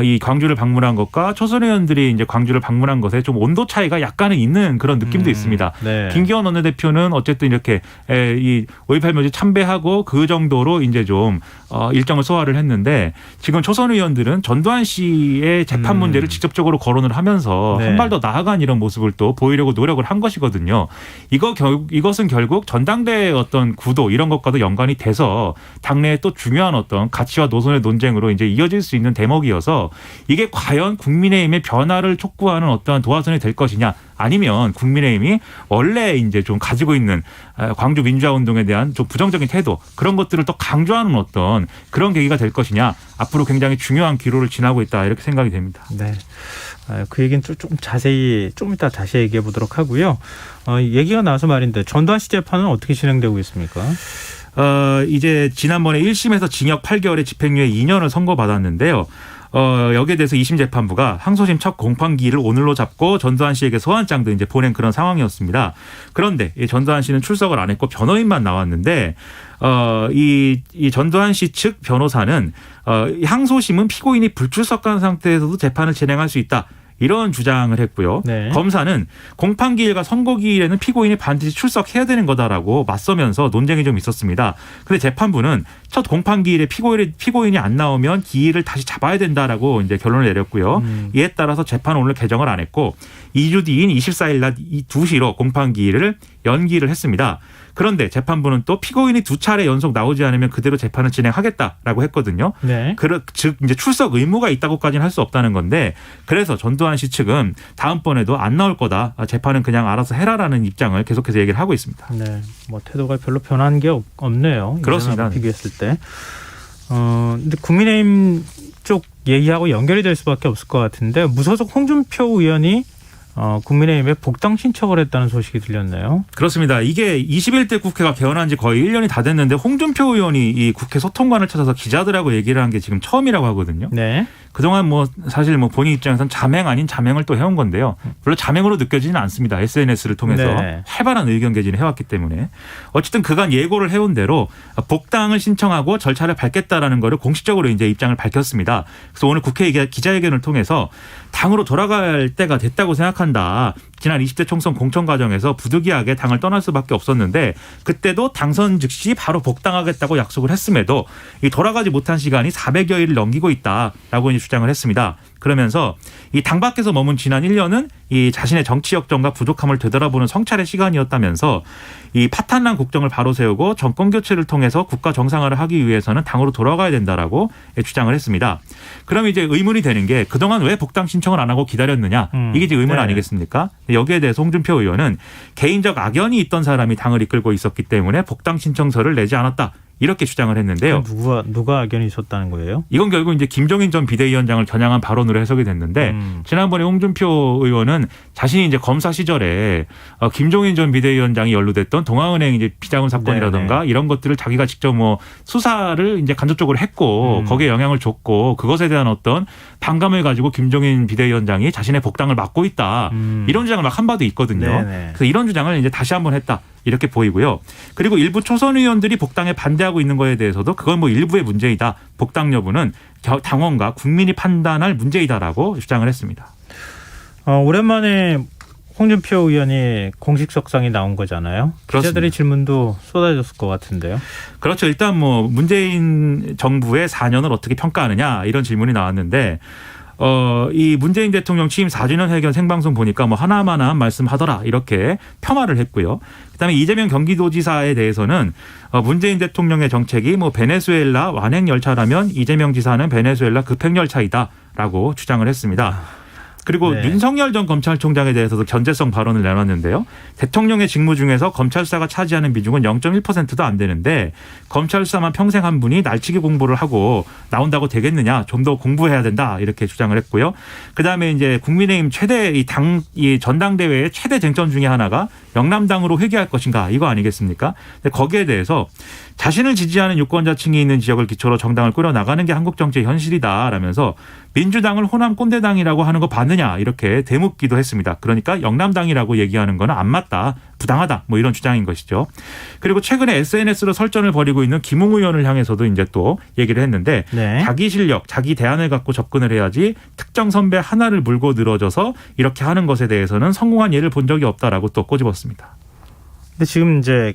이 광주를 방문한 것과 초선 의원들이 이제 광주를 방문한 것에 좀 온도 차이가 약간은 있는 그런 느낌도 있습니다. 네. 김기현 원내대표는 어쨌든 이렇게 이 5.18 묘지 참배하고 그 정도로 이제 좀 일정을 소화를 했는데 지금 초선 의원들은 전두환 씨의 재판 문제를 직접적으로 거론을 하면서 네. 한 발 더 나아간 이런 모습을 또 보이려고 노력을 한 것이거든요. 이것은 결국 전당대의 어떤 구도 이런 것과도 연관이 돼서 당내에 또 중요한 어떤 가치와 노선의 논쟁으로 이제 이어질 수 있는 대목이어서 이게 과연 국민의힘의 변화를 촉구하는 어떠한 도화선이 될 것이냐 아니면 국민의힘이 원래 이제 좀 가지고 있는 광주 민주화 운동에 대한 좀 부정적인 태도 그런 것들을 또 강조하는 어떤 그런 계기가 될 것이냐 앞으로 굉장히 중요한 기로를 지나고 있다 이렇게 생각이 됩니다. 네. 그 얘기는 좀 자세히 좀 이따 다시 얘기해 보도록 하고요. 얘기가 나와서 말인데 전두환 씨 재판은 어떻게 진행되고 있습니까? 이제 지난번에 1심에서 징역 8개월에 집행유예 2년을 선고받았는데요. 여기에 대해서 2심 재판부가 항소심 첫 공판기일을 오늘로 잡고 전두환 씨에게 소환장도 이제 보낸 그런 상황이었습니다. 그런데 이 전두환 씨는 출석을 안 했고 변호인만 나왔는데 이 전두환 씨 측 변호사는 항소심은 피고인이 불출석한 상태에서도 재판을 진행할 수 있다. 이런 주장을 했고요. 네. 검사는 공판기일과 선고기일에는 피고인이 반드시 출석해야 되는 거다라고 맞서면서 논쟁이 좀 있었습니다. 그런데 재판부는 첫 공판기일에 피고인이 안 나오면 기일을 다시 잡아야 된다라고 이제 결론을 내렸고요. 이에 따라서 재판은 오늘 개정을 안 했고 2주 뒤인 24일 낮 2시로 공판기일을 연기를 했습니다. 그런데 재판부는 또 피고인이 2차례 연속 나오지 않으면 그대로 재판을 진행하겠다라고 했거든요. 네. 즉 이제 출석 의무가 있다고까지는 할 수 없다는 건데 그래서 전두환 씨 측은 다음번에도 안 나올 거다. 재판은 그냥 알아서 해라라는 입장을 계속해서 얘기를 하고 있습니다. 네. 뭐 태도가 별로 변한 게 없네요. 그렇습니다. 비교했을 때. 근데 국민의힘 쪽 얘기하고 연결이 될 수밖에 없을 것 같은데 무소속 홍준표 의원이 국민의힘에 복당 신청을 했다는 소식이 들렸네요. 그렇습니다. 이게 21대 국회가 개원한 지 거의 1년이 다 됐는데 홍준표 의원이 이 국회 소통관을 찾아서 기자들하고 얘기를 한 게 지금 처음이라고 하거든요. 네. 그동안 뭐 사실 뭐 본인 입장에서는 자맹 아닌 자맹을 또 해온 건데요. 물론 자맹으로 느껴지지는 않습니다. SNS를 통해서 네. 활발한 의견 개진을 해왔기 때문에 어쨌든 그간 예고를 해온 대로 복당을 신청하고 절차를 밟겠다라는 거를 공식적으로 이제 입장을 밝혔습니다. 그래서 오늘 국회 기자회견을 통해서 당으로 돌아갈 때가 됐다고 생각한다. 지난 20대 총선 공천 과정에서 부득이하게 당을 떠날 수밖에 없었는데 그때도 당선 즉시 바로 복당하겠다고 약속을 했음에도 이 돌아가지 못한 시간이 400여일을 넘기고 있다라고 이제 주장을 했습니다. 그러면서 이 당 밖에서 머문 지난 1년은 이 자신의 정치 역정과 부족함을 되돌아보는 성찰의 시간이었다면서 이 파탄난 국정을 바로 세우고 정권 교체를 통해서 국가 정상화를 하기 위해서는 당으로 돌아가야 된다라고 주장을 했습니다. 그럼 이제 의문이 되는 게 그동안 왜 복당 신청을 안 하고 기다렸느냐 이게 이제 의문 네. 아니겠습니까? 여기에 대해서 홍준표 의원은 개인적 악연이 있던 사람이 당을 이끌고 있었기 때문에 복당 신청서를 내지 않았다. 이렇게 주장을 했는데요. 누가 악연이 있었다는 거예요? 이건 결국 이제 김종인 전 비대위원장을 겨냥한 발언으로 해석이 됐는데 지난번에 홍준표 의원은 자신이 이제 검사 시절에 김종인 전 비대위원장이 연루됐던 동아은행 이제 비자금 사건이라든가 네네. 이런 것들을 자기가 직접 뭐 수사를 이제 간접적으로 했고 거기에 영향을 줬고 그것에 대한 어떤 반감을 가지고 김종인 비대위원장이 자신의 복당을 막고 있다 이런 주장을 막 한 바도 있거든요. 네네. 그래서 이런 주장을 이제 다시 한번 했다. 이렇게 보이고요. 그리고 일부 초선 의원들이 복당에 반대하고 있는 거에 대해서도 그건 뭐 일부의 문제이다. 복당 여부는 당원과 국민이 판단할 문제이다라고 주장을 했습니다. 오랜만에 홍준표 의원이 공식석상에 나온 거잖아요. 그렇습니다. 기자들의 질문도 쏟아졌을 것 같은데요. 그렇죠. 일단 뭐 문재인 정부의 4년을 어떻게 평가하느냐 이런 질문이 나왔는데 이 문재인 대통령 취임 4주년 회견 생방송 보니까 뭐 하나하나 말씀하더라 이렇게 폄하를 했고요. 그다음에 이재명 경기도지사에 대해서는 문재인 대통령의 정책이 뭐 베네수엘라 완행 열차라면 이재명 지사는 베네수엘라 급행 열차이다라고 주장을 했습니다. 그리고 네. 윤석열 전 검찰총장에 대해서도 견제성 발언을 내놨는데요. 대통령의 직무 중에서 검찰사가 차지하는 비중은 0.1%도 안 되는데 검찰 수사만 평생 한 분이 날치기 공부를 하고 나온다고 되겠느냐. 좀 더 공부해야 된다. 이렇게 주장을 했고요. 그다음에 이제 국민의힘 최대 이 전당대회의 최대 쟁점 중에 하나가 영남당으로 회귀할 것인가 이거 아니겠습니까? 근데 거기에 대해서 자신을 지지하는 유권자층이 있는 지역을 기초로 정당을 꾸려나가는 게 한국 정치의 현실이다라면서 민주당을 호남 꼰대당이라고 하는 거 봤느냐 이렇게 대묻기도 했습니다. 그러니까 영남당이라고 얘기하는 건 안 맞다. 부당하다. 뭐 이런 주장인 것이죠. 그리고 최근에 SNS로 설전을 벌이고 있는 김웅 의원을 향해서도 이제 또 얘기를 했는데 네. 자기 실력, 자기 대안을 갖고 접근을 해야지 특정 선배 하나를 물고 늘어져서 이렇게 하는 것에 대해서는 성공한 예를 본 적이 없다라고 또 꼬집었습니다. 근데 지금 이제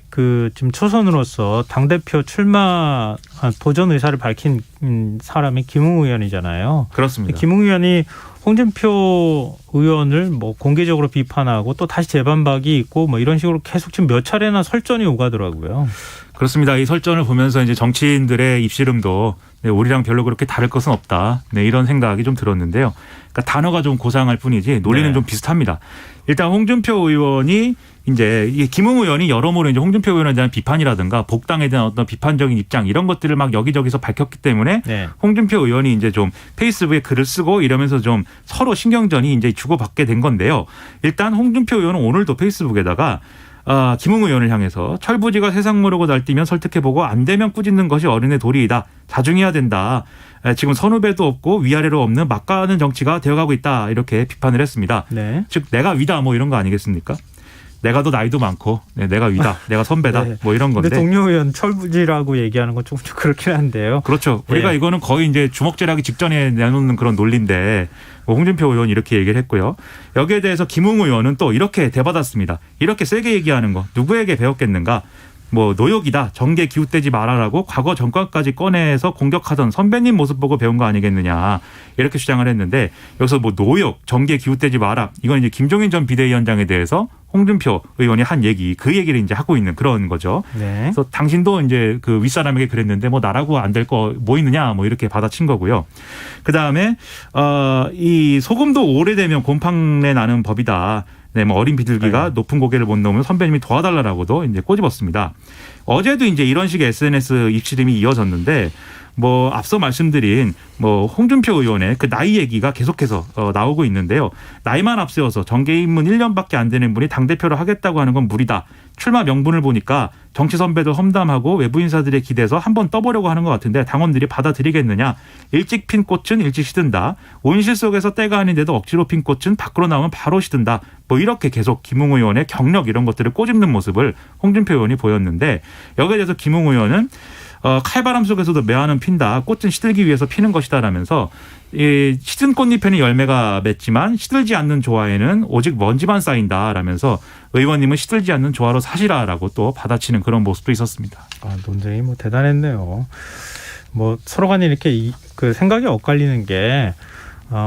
지금 초선으로서 당대표 출마 도전 의사를 밝힌 사람이 김웅 의원이잖아요. 그렇습니다. 김웅 의원이 홍준표 의원을 뭐 공개적으로 비판하고 또 다시 재반박이 있고 뭐 이런 식으로 계속 지금 몇 차례나 설전이 오가더라고요. 그렇습니다. 이 설전을 보면서 이제 정치인들의 입씨름도 우리랑 별로 그렇게 다를 것은 없다. 이런 생각이 좀 들었는데요. 그러니까 단어가 좀 고상할 뿐이지 논리는 네. 좀 비슷합니다. 일단 홍준표 의원이 이제 김웅 의원이 여러모로 이제 홍준표 의원에 대한 비판이라든가 복당에 대한 어떤 비판적인 입장 이런 것들을 막 여기저기서 밝혔기 때문에 네. 홍준표 의원이 이제 좀 페이스북에 글을 쓰고 이러면서 좀 서로 신경전이 이제 주고받게 된 건데요. 일단 홍준표 의원은 오늘도 페이스북에다가 김웅 의원을 향해서 철부지가 세상 모르고 날뛰면 설득해보고 안 되면 꾸짖는 것이 어른의 도리이다. 자중해야 된다. 지금 선후배도 없고 위아래로 없는 막가는 정치가 되어가고 있다. 이렇게 비판을 했습니다. 네. 즉 내가 위다 뭐 이런 거 아니겠습니까? 내가 더 나이도 많고 내가 위다. 내가 선배다. 네. 뭐 이런 건데. 근데 동료 의원 철부지라고 얘기하는 건 좀 그렇긴 한데요. 그렇죠. 우리가 네. 이거는 거의 이제 주먹질하기 직전에 내놓는 그런 논리인데 홍준표 의원이 이렇게 얘기를 했고요. 여기에 대해서 김웅 의원은 또 이렇게 대받았습니다. 이렇게 세게 얘기하는 거 누구에게 배웠겠는가? 뭐 노욕이다. 정계 기웃대지 말아라고 과거 정권까지 꺼내서 공격하던 선배님 모습 보고 배운 거 아니겠느냐. 이렇게 주장을 했는데 여기서 뭐 노욕, 정계 기웃대지 마라. 이건 이제 김종인 전 비대위원장에 대해서 홍준표 의원이 한 얘기, 그 얘기를 이제 하고 있는 그런 거죠. 네. 그래서 당신도 이제 그 윗사람에게 그랬는데 뭐 나라고 안 될 거 뭐 있느냐 뭐 이렇게 받아친 거고요. 그 다음에 이 소금도 오래되면 곰팡내 나는 법이다. 네, 뭐 어린 비둘기가 높은 고개를 못 넘으면 선배님이 도와달라고도 이제 꼬집었습니다. 어제도 이제 이런 식의 SNS 입시름이 이어졌는데 뭐 앞서 말씀드린 뭐 홍준표 의원의 그 나이 얘기가 계속해서 나오고 있는데요. 나이만 앞세워서 정계 입문 1년밖에 안 되는 분이 당대표를 하겠다고 하는 건 무리다. 출마 명분을 보니까 정치 선배들 험담하고 외부 인사들의 기대서 한번 떠보려고 하는 것 같은데 당원들이 받아들이겠느냐. 일찍 핀 꽃은 일찍 시든다. 온실 속에서 때가 아닌데도 억지로 핀 꽃은 밖으로 나오면 바로 시든다. 뭐 이렇게 계속 김웅 의원의 경력 이런 것들을 꼬집는 모습을 홍준표 의원이 보였는데 여기에 대해서 김웅 의원은 칼바람 속에서도 매화는 핀다. 꽃은 시들기 위해서 피는 것이다라면서 이 시든 꽃잎에는 열매가 맺지만 시들지 않는 조화에는 오직 먼지만 쌓인다라면서 의원님은 시들지 않는 조화로 사시라라고 또 받아치는 그런 모습도 있었습니다. 논쟁이 뭐 대단했네요. 뭐 서로 간에 이렇게 그 생각이 엇갈리는 게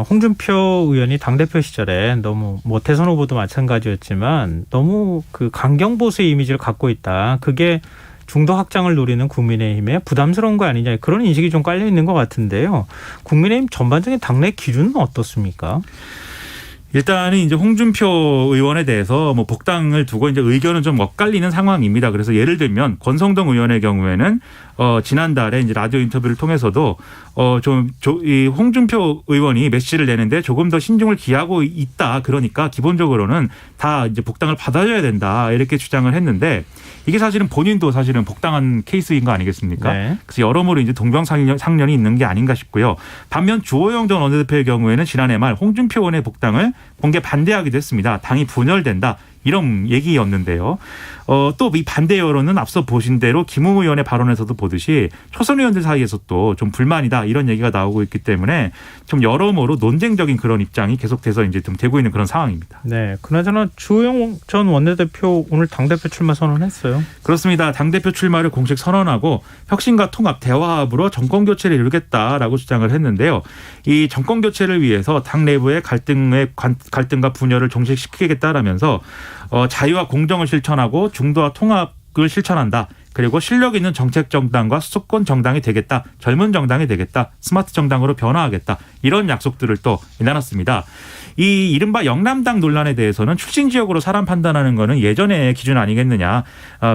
홍준표 의원이 당대표 시절에 너무 뭐 대선 후보도 마찬가지였지만 너무 그 강경보수의 이미지를 갖고 있다. 그게 중도 확장을 노리는 국민의힘에 부담스러운 거 아니냐 그런 인식이 좀 깔려 있는 것 같은데요. 국민의힘 전반적인 당내 기준은 어떻습니까? 일단은 이제 홍준표 의원에 대해서 뭐 복당을 두고 이제 의견은 좀 엇갈리는 상황입니다. 그래서 예를 들면 권성동 의원의 경우에는 지난달에 이제 라디오 인터뷰를 통해서도 이 홍준표 의원이 메시지를 내는데 조금 더 신중을 기하고 있다. 그러니까 기본적으로는 다 이제 복당을 받아줘야 된다. 이렇게 주장을 했는데 이게 사실은 본인도 사실은 복당한 케이스인 거 아니겠습니까? 네. 그래서 여러모로 이제 동병상련이 있는 게 아닌가 싶고요. 반면 주호영 전 원내대표의 경우에는 지난해 말 홍준표 의원의 복당을 공개 반대하기도 했습니다. 당이 분열된다. 이런 얘기였는데요. 또 이 반대 여론은 앞서 보신 대로 김웅 의원의 발언에서도 보듯이 초선 의원들 사이에서 또 좀 불만이다 이런 얘기가 나오고 있기 때문에 좀 여러모로 논쟁적인 그런 입장이 계속돼서 이제 좀 되고 있는 그런 상황입니다. 네, 그나저나 주호영 전 원내대표 오늘 당대표 출마 선언했어요. 그렇습니다. 당대표 출마를 공식 선언하고 혁신과 통합, 대화합으로 정권 교체를 이루겠다라고 주장을 했는데요. 이 정권 교체를 위해서 당 내부의 갈등과 분열을 종식시키겠다라면서 자유와 공정을 실천하고 중도와 통합을 실천한다. 그리고 실력 있는 정책 정당과 수도권 정당이 되겠다. 젊은 정당이 되겠다. 스마트 정당으로 변화하겠다. 이런 약속들을 또 내놨습니다. 이 이른바 영남당 논란에 대해서는 출신 지역으로 사람 판단하는 거는 예전의 기준 아니겠느냐.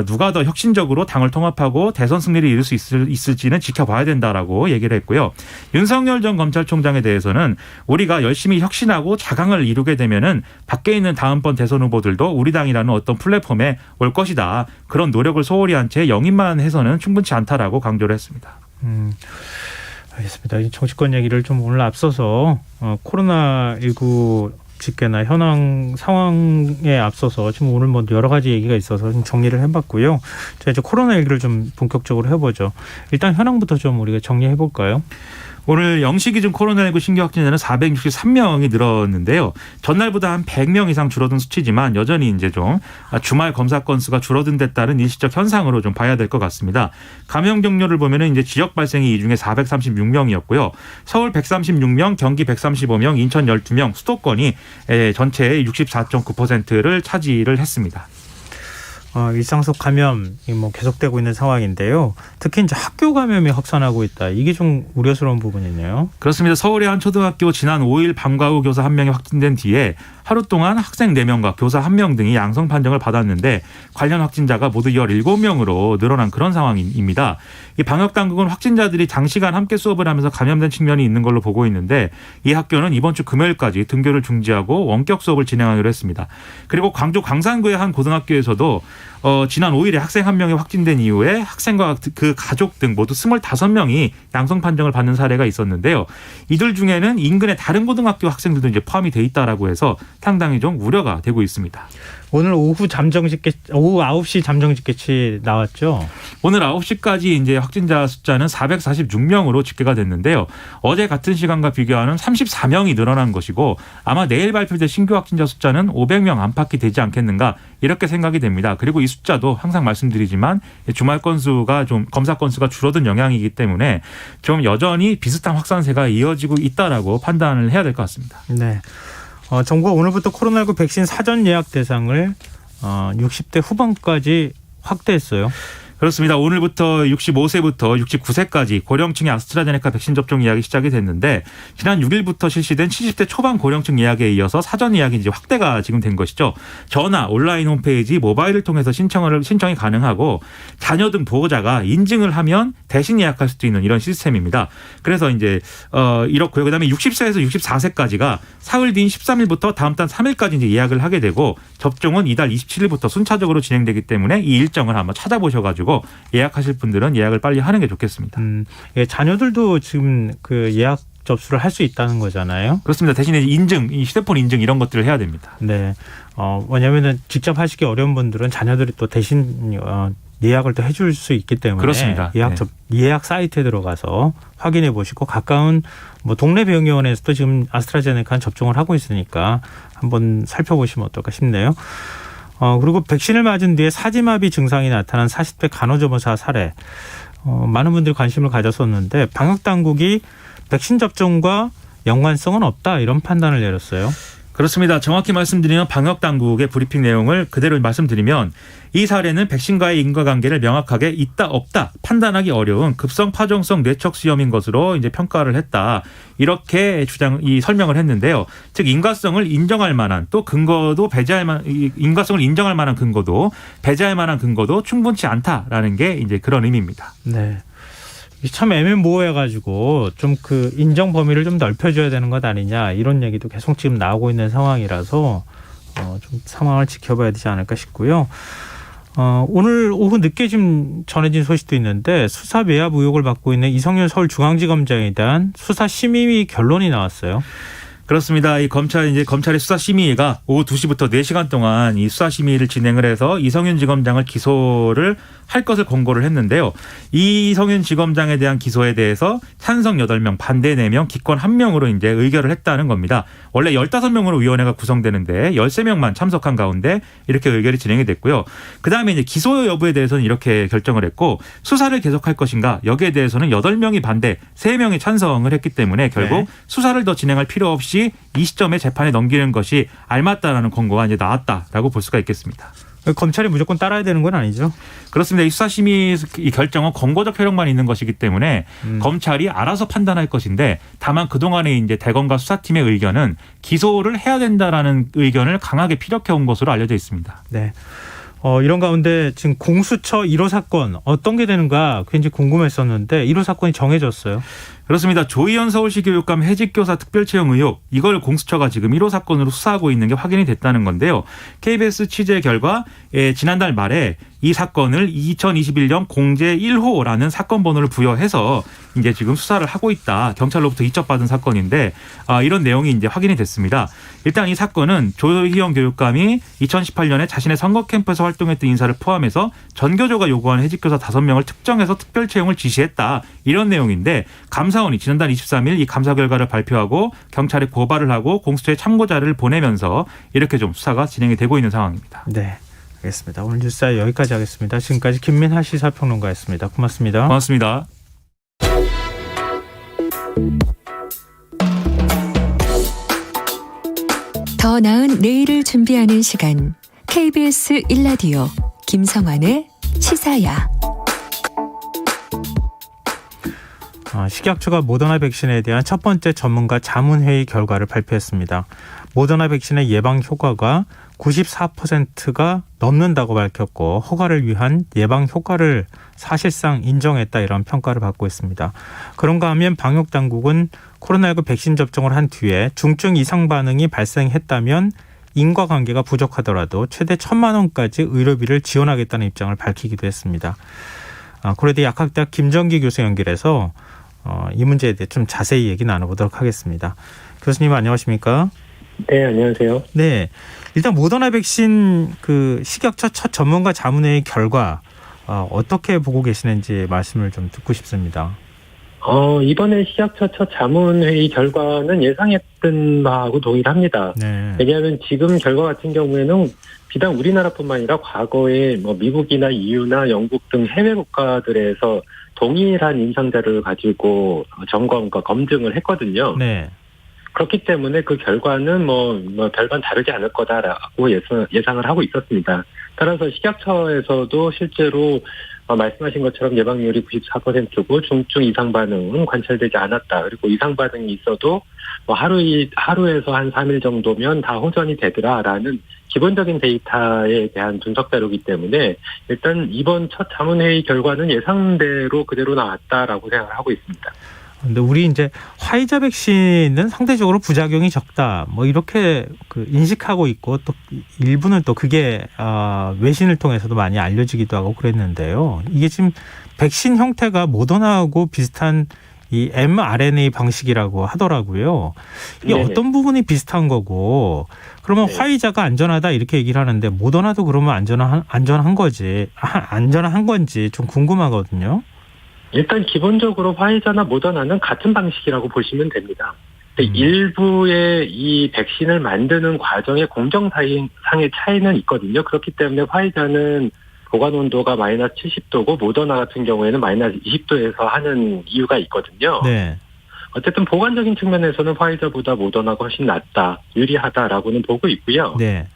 누가 더 혁신적으로 당을 통합하고 대선 승리를 이룰 수 있을지는 지켜봐야 된다라고 얘기를 했고요. 윤석열 전 검찰총장에 대해서는 우리가 열심히 혁신하고 자강을 이루게 되면은 밖에 있는 다음번 대선 후보들도 우리 당이라는 어떤 플랫폼에 올 것이다. 그런 노력을 소홀히 한 채 영입만 해서는 충분치 않다라고 강조를 했습니다. 알겠습니다. 이 정치권 얘기를 좀 오늘 앞서서 코로나19 집계나 현황 상황에 앞서서 지금 오늘 뭐 여러 가지 얘기가 있어서 좀 정리를 해봤고요. 자, 이제 코로나 얘기를 좀 본격적으로 해보죠. 일단 현황부터 좀 우리가 정리해볼까요? 오늘 0시 기준 코로나19 신규 확진자는 463명이 늘었는데요. 전날보다 한 100명 이상 줄어든 수치지만 여전히 이제 좀 주말 검사 건수가 줄어든 데 따른 일시적 현상으로 좀 봐야 될 것 같습니다. 감염 경로를 보면은 이제 지역 발생이 이 중에 436명이었고요. 서울 136명, 경기 135명, 인천 12명, 수도권이 전체의 64.9%를 차지를 했습니다. 일상 속 감염이 뭐 계속되고 있는 상황인데요. 특히 이제 학교 감염이 확산하고 있다. 이게 좀 우려스러운 부분이네요. 그렇습니다. 서울의 한 초등학교 지난 5일 방과 후 교사 1명이 확진된 뒤에 하루 동안 학생 4명과 교사 1명 등이 양성 판정을 받았는데 관련 확진자가 모두 17명으로 늘어난 그런 상황입니다. 이 방역당국은 확진자들이 장시간 함께 수업을 하면서 감염된 측면이 있는 걸로 보고 있는데 이 학교는 이번 주 금요일까지 등교를 중지하고 원격 수업을 진행하기로 했습니다. 그리고 광주 광산구의 한 고등학교에서도 지난 5일에 학생 1명이 확진된 이후에 학생과 그 가족 등 모두 25명이 양성 판정을 받는 사례가 있었는데요. 이들 중에는 인근의 다른 고등학교 학생들도 이제 포함이 돼 있다라고 해서 상당히 좀 우려가 되고 있습니다. 오늘 오후 9시 잠정 집계치 나왔죠. 오늘 9시까지 이제 확진자 숫자는 446명으로 집계가 됐는데요. 어제 같은 시간과 비교하면 34명이 늘어난 것이고 아마 내일 발표될 신규 확진자 숫자는 500명 안팎이 되지 않겠는가 이렇게 생각이 됩니다. 그리고 이 숫자도 항상 말씀드리지만 주말 건수가 좀 검사 건수가 줄어든 영향이기 때문에 좀 여전히 비슷한 확산세가 이어지고 있다라고 판단을 해야 될 것 같습니다. 네. 정부가 오늘부터 코로나19 백신 사전 예약 대상을 60대 후반까지 확대했어요. 그렇습니다. 오늘부터 65세부터 69세까지 고령층의 아스트라제네카 백신 접종 예약이 시작이 됐는데 지난 6일부터 실시된 70대 초반 고령층 예약에 이어서 사전 예약이 이제 확대가 지금 된 것이죠. 전화, 온라인 홈페이지, 모바일을 통해서 신청이 가능하고 자녀 등 보호자가 인증을 하면 대신 예약할 수도 있는 이런 시스템입니다. 그래서 이제 이렇고요. 그다음에 60세에서 64세까지가 사흘 뒤인 13일부터 다음 달 3일까지 이제 예약을 하게 되고 접종은 이달 27일부터 순차적으로 진행되기 때문에 이 일정을 한번 찾아보셔가지고 예약하실 분들은 예약을 빨리 하는 게 좋겠습니다. 예, 자녀들도 지금 그 예약 접수를 할 수 있다는 거잖아요. 그렇습니다. 대신에 인증, 이 휴대폰 인증 이런 것들을 해야 됩니다. 네. 왜냐하면 직접 하시기 어려운 분들은 자녀들이 또 대신 예약을 또 해줄 수 있기 때문에 그렇습니다. 예약 사이트에 들어가서 확인해 보시고 가까운 뭐 동네 병원에서도 지금 아스트라제네카 접종을 하고 있으니까 한번 살펴보시면 어떨까 싶네요. 그리고 백신을 맞은 뒤에 사지마비 증상이 나타난 40대 간호조무사 사례. 많은 분들이 관심을 가졌었는데 방역당국이 백신 접종과 연관성은 없다 이런 판단을 내렸어요. 그렇습니다. 정확히 말씀드리면 방역당국의 브리핑 내용을 그대로 말씀드리면 이 사례는 백신과의 인과관계를 명확하게 있다 없다 판단하기 어려운 급성 파종성 뇌척수염인 것으로 이제 평가를 했다. 이렇게 설명을 했는데요. 즉 인과성을 인정할 만한 또 근거도 인과성을 인정할 만한 근거도 배제할 만한 근거도 충분치 않다라는 게 이제 그런 의미입니다. 네. 참 애매모호해가지고 좀 그 인정 범위를 좀 넓혀줘야 되는 것 아니냐 이런 얘기도 계속 지금 나오고 있는 상황이라서 좀 상황을 지켜봐야 되지 않을까 싶고요. 오늘 오후 늦게 지금 전해진 소식도 있는데 수사 외압 의혹을 받고 있는 이성윤 서울중앙지검장에 대한 수사 심의 결론이 나왔어요. 그렇습니다. 검찰의 수사심의가 오후 2시부터 4시간 동안 이 수사심의를 진행을 해서 이성윤 지검장을 기소를 할 것을 권고를 했는데요. 이 이성윤 지검장에 대한 기소에 대해서 찬성 8명, 반대 4명, 기권 1명으로 이제 의결을 했다는 겁니다. 원래 15명으로 위원회가 구성되는데 13명만 참석한 가운데 이렇게 의결이 진행이 됐고요. 그다음에 이제 기소 여부에 대해서는 이렇게 결정을 했고 수사를 계속할 것인가 여기에 대해서는 8명이 반대, 3명이 찬성을 했기 때문에 결국 수사를 더 진행할 필요 없이 이 시점에 재판에 넘기는 것이 알맞다라는 권고가 이제 나왔다라고 볼 수가 있겠습니다. 검찰이 무조건 따라야 되는 건 아니죠? 그렇습니다. 이 수사심의 이 결정은 권고적 효력만 있는 것이기 때문에 검찰이 알아서 판단할 것인데 다만 그동안의 이제 대검과 수사팀의 의견은 기소를 해야 된다라는 의견을 강하게 피력해온 것으로 알려져 있습니다. 네. 이런 가운데 지금 공수처 1호 사건 어떤 게 되는가 굉장히 궁금했었는데 1호 사건이 정해졌어요. 그렇습니다. 조희연 서울시 교육감 해직교사 특별채용 의혹 이걸 공수처가 지금 1호 사건으로 수사하고 있는 게 확인이 됐다는 건데요. KBS 취재 결과 지난달 말에 이 사건을 2021년 공제 1호라는 사건 번호를 부여해서 이제 지금 수사를 하고 있다. 경찰로부터 이첩받은 사건인데 이런 내용이 이제 확인이 됐습니다. 일단 이 사건은 조희연 교육감이 2018년에 자신의 선거 캠프에서 활동했던 인사를 포함해서 전교조가 요구하는 해직교사 5명을 특정해서 특별 채용을 지시했다. 이런 내용인데 감사원이 지난달 23일 이 감사 결과를 발표하고 경찰에 고발을 하고 공수처에 참고 자료를 보내면서 이렇게 좀 수사가 진행이 되고 있는 상황입니다. 네, 알겠습니다. 오늘 뉴스 여기까지 하겠습니다. 지금까지 김민하 시사평론가였습니다. 고맙습니다. 고맙습니다. 더 나은 내일을 준비하는 시간 KBS 1라디오 김성환의 시사야. 식약처가 모더나 백신에 대한 첫 번째 전문가 자문회의 결과를 발표했습니다. 모더나 백신의 예방 효과가 94%가 넘는다고 밝혔고 허가를 위한 예방 효과를 사실상 인정했다, 이런 평가를 받고 있습니다. 그런가 하면 방역당국은 코로나19 백신 접종을 한 뒤에 중증 이상 반응이 발생했다면 인과관계가 부족하더라도 최대 1,000만 원까지 의료비를 지원하겠다는 입장을 밝히기도 했습니다. 고려대 약학대학 김정기 교수 연결해서 이 문제에 대해 좀 자세히 얘기 나눠보도록 하겠습니다. 교수님 안녕하십니까? 네, 안녕하세요. 네, 일단 모더나 백신 식약처 첫 전문가 자문회의 결과 어떻게 보고 계시는지 말씀을 좀 듣고 싶습니다. 이번에 식약처 첫 자문회의 결과는 예상했던 바하고 동일합니다. 네. 왜냐하면 지금 결과 같은 경우에는 비단 우리나라뿐만 아니라 과거에 미국이나 EU나 영국 등 해외 국가들에서 동일한 임상 자료를 가지고 점검과 검증을 했거든요. 네. 그렇기 때문에 그 결과는 별반 다르지 않을 거다라고 예상을 하고 있었습니다. 따라서 식약처에서도 실제로 말씀하신 것처럼 예방률이 94%고 중증 이상 반응은 관찰되지 않았다. 그리고 이상 반응이 있어도 하루에서 한 3일 정도면 다 호전이 되더라라는 기본적인 데이터에 대한 분석 자료이기 때문에 일단 이번 첫 자문회의 결과는 예상대로 그대로 나왔다라고 생각을 하고 있습니다. 근데 우리 이제 화이자 백신은 상대적으로 부작용이 적다, 이렇게 인식하고 있고, 또 일부는 또 그게 외신을 통해서도 많이 알려지기도 하고 그랬는데요. 이게 지금 백신 형태가 모더나하고 비슷한 이 mRNA 방식이라고 하더라고요. 이게 네네. 어떤 부분이 비슷한 거고, 그러면 네. 화이자가 안전하다 이렇게 얘기를 하는데 모더나도 그러면 안전한 건지 좀 궁금하거든요. 일단 기본적으로 화이자나 모더나는 같은 방식이라고 보시면 됩니다. 근데 음. 일부의 이 백신을 만드는 과정의 공정상의 차이는 있거든요. 그렇기 때문에 화이자는 보관 온도가 마이너스 70도고 모더나 같은 경우에는 마이너스 20도에서 하는 이유가 있거든요. 네. 어쨌든 보관적인 측면에서는 화이자보다 모더나가 훨씬 낫다, 유리하다라고는 보고 있고요. 네.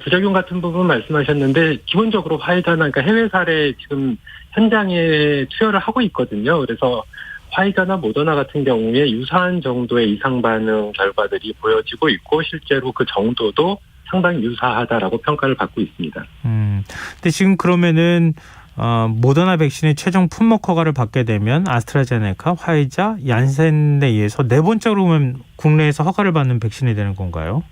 부작용 같은 부분 말씀하셨는데, 기본적으로 화이자나, 그러니까 해외 사례 지금 현장에 투여를 하고 있거든요. 그래서 화이자나 모더나 같은 경우에 유사한 정도의 이상 반응 결과들이 보여지고 있고, 실제로 그 정도도 상당히 유사하다라고 평가를 받고 있습니다. 근데 지금 그러면은 모더나 백신의 최종 품목 허가를 받게 되면 아스트라제네카, 화이자, 얀센에 의해서 네 번째로 보면 국내에서 허가를 받는 백신이 되는 건가요?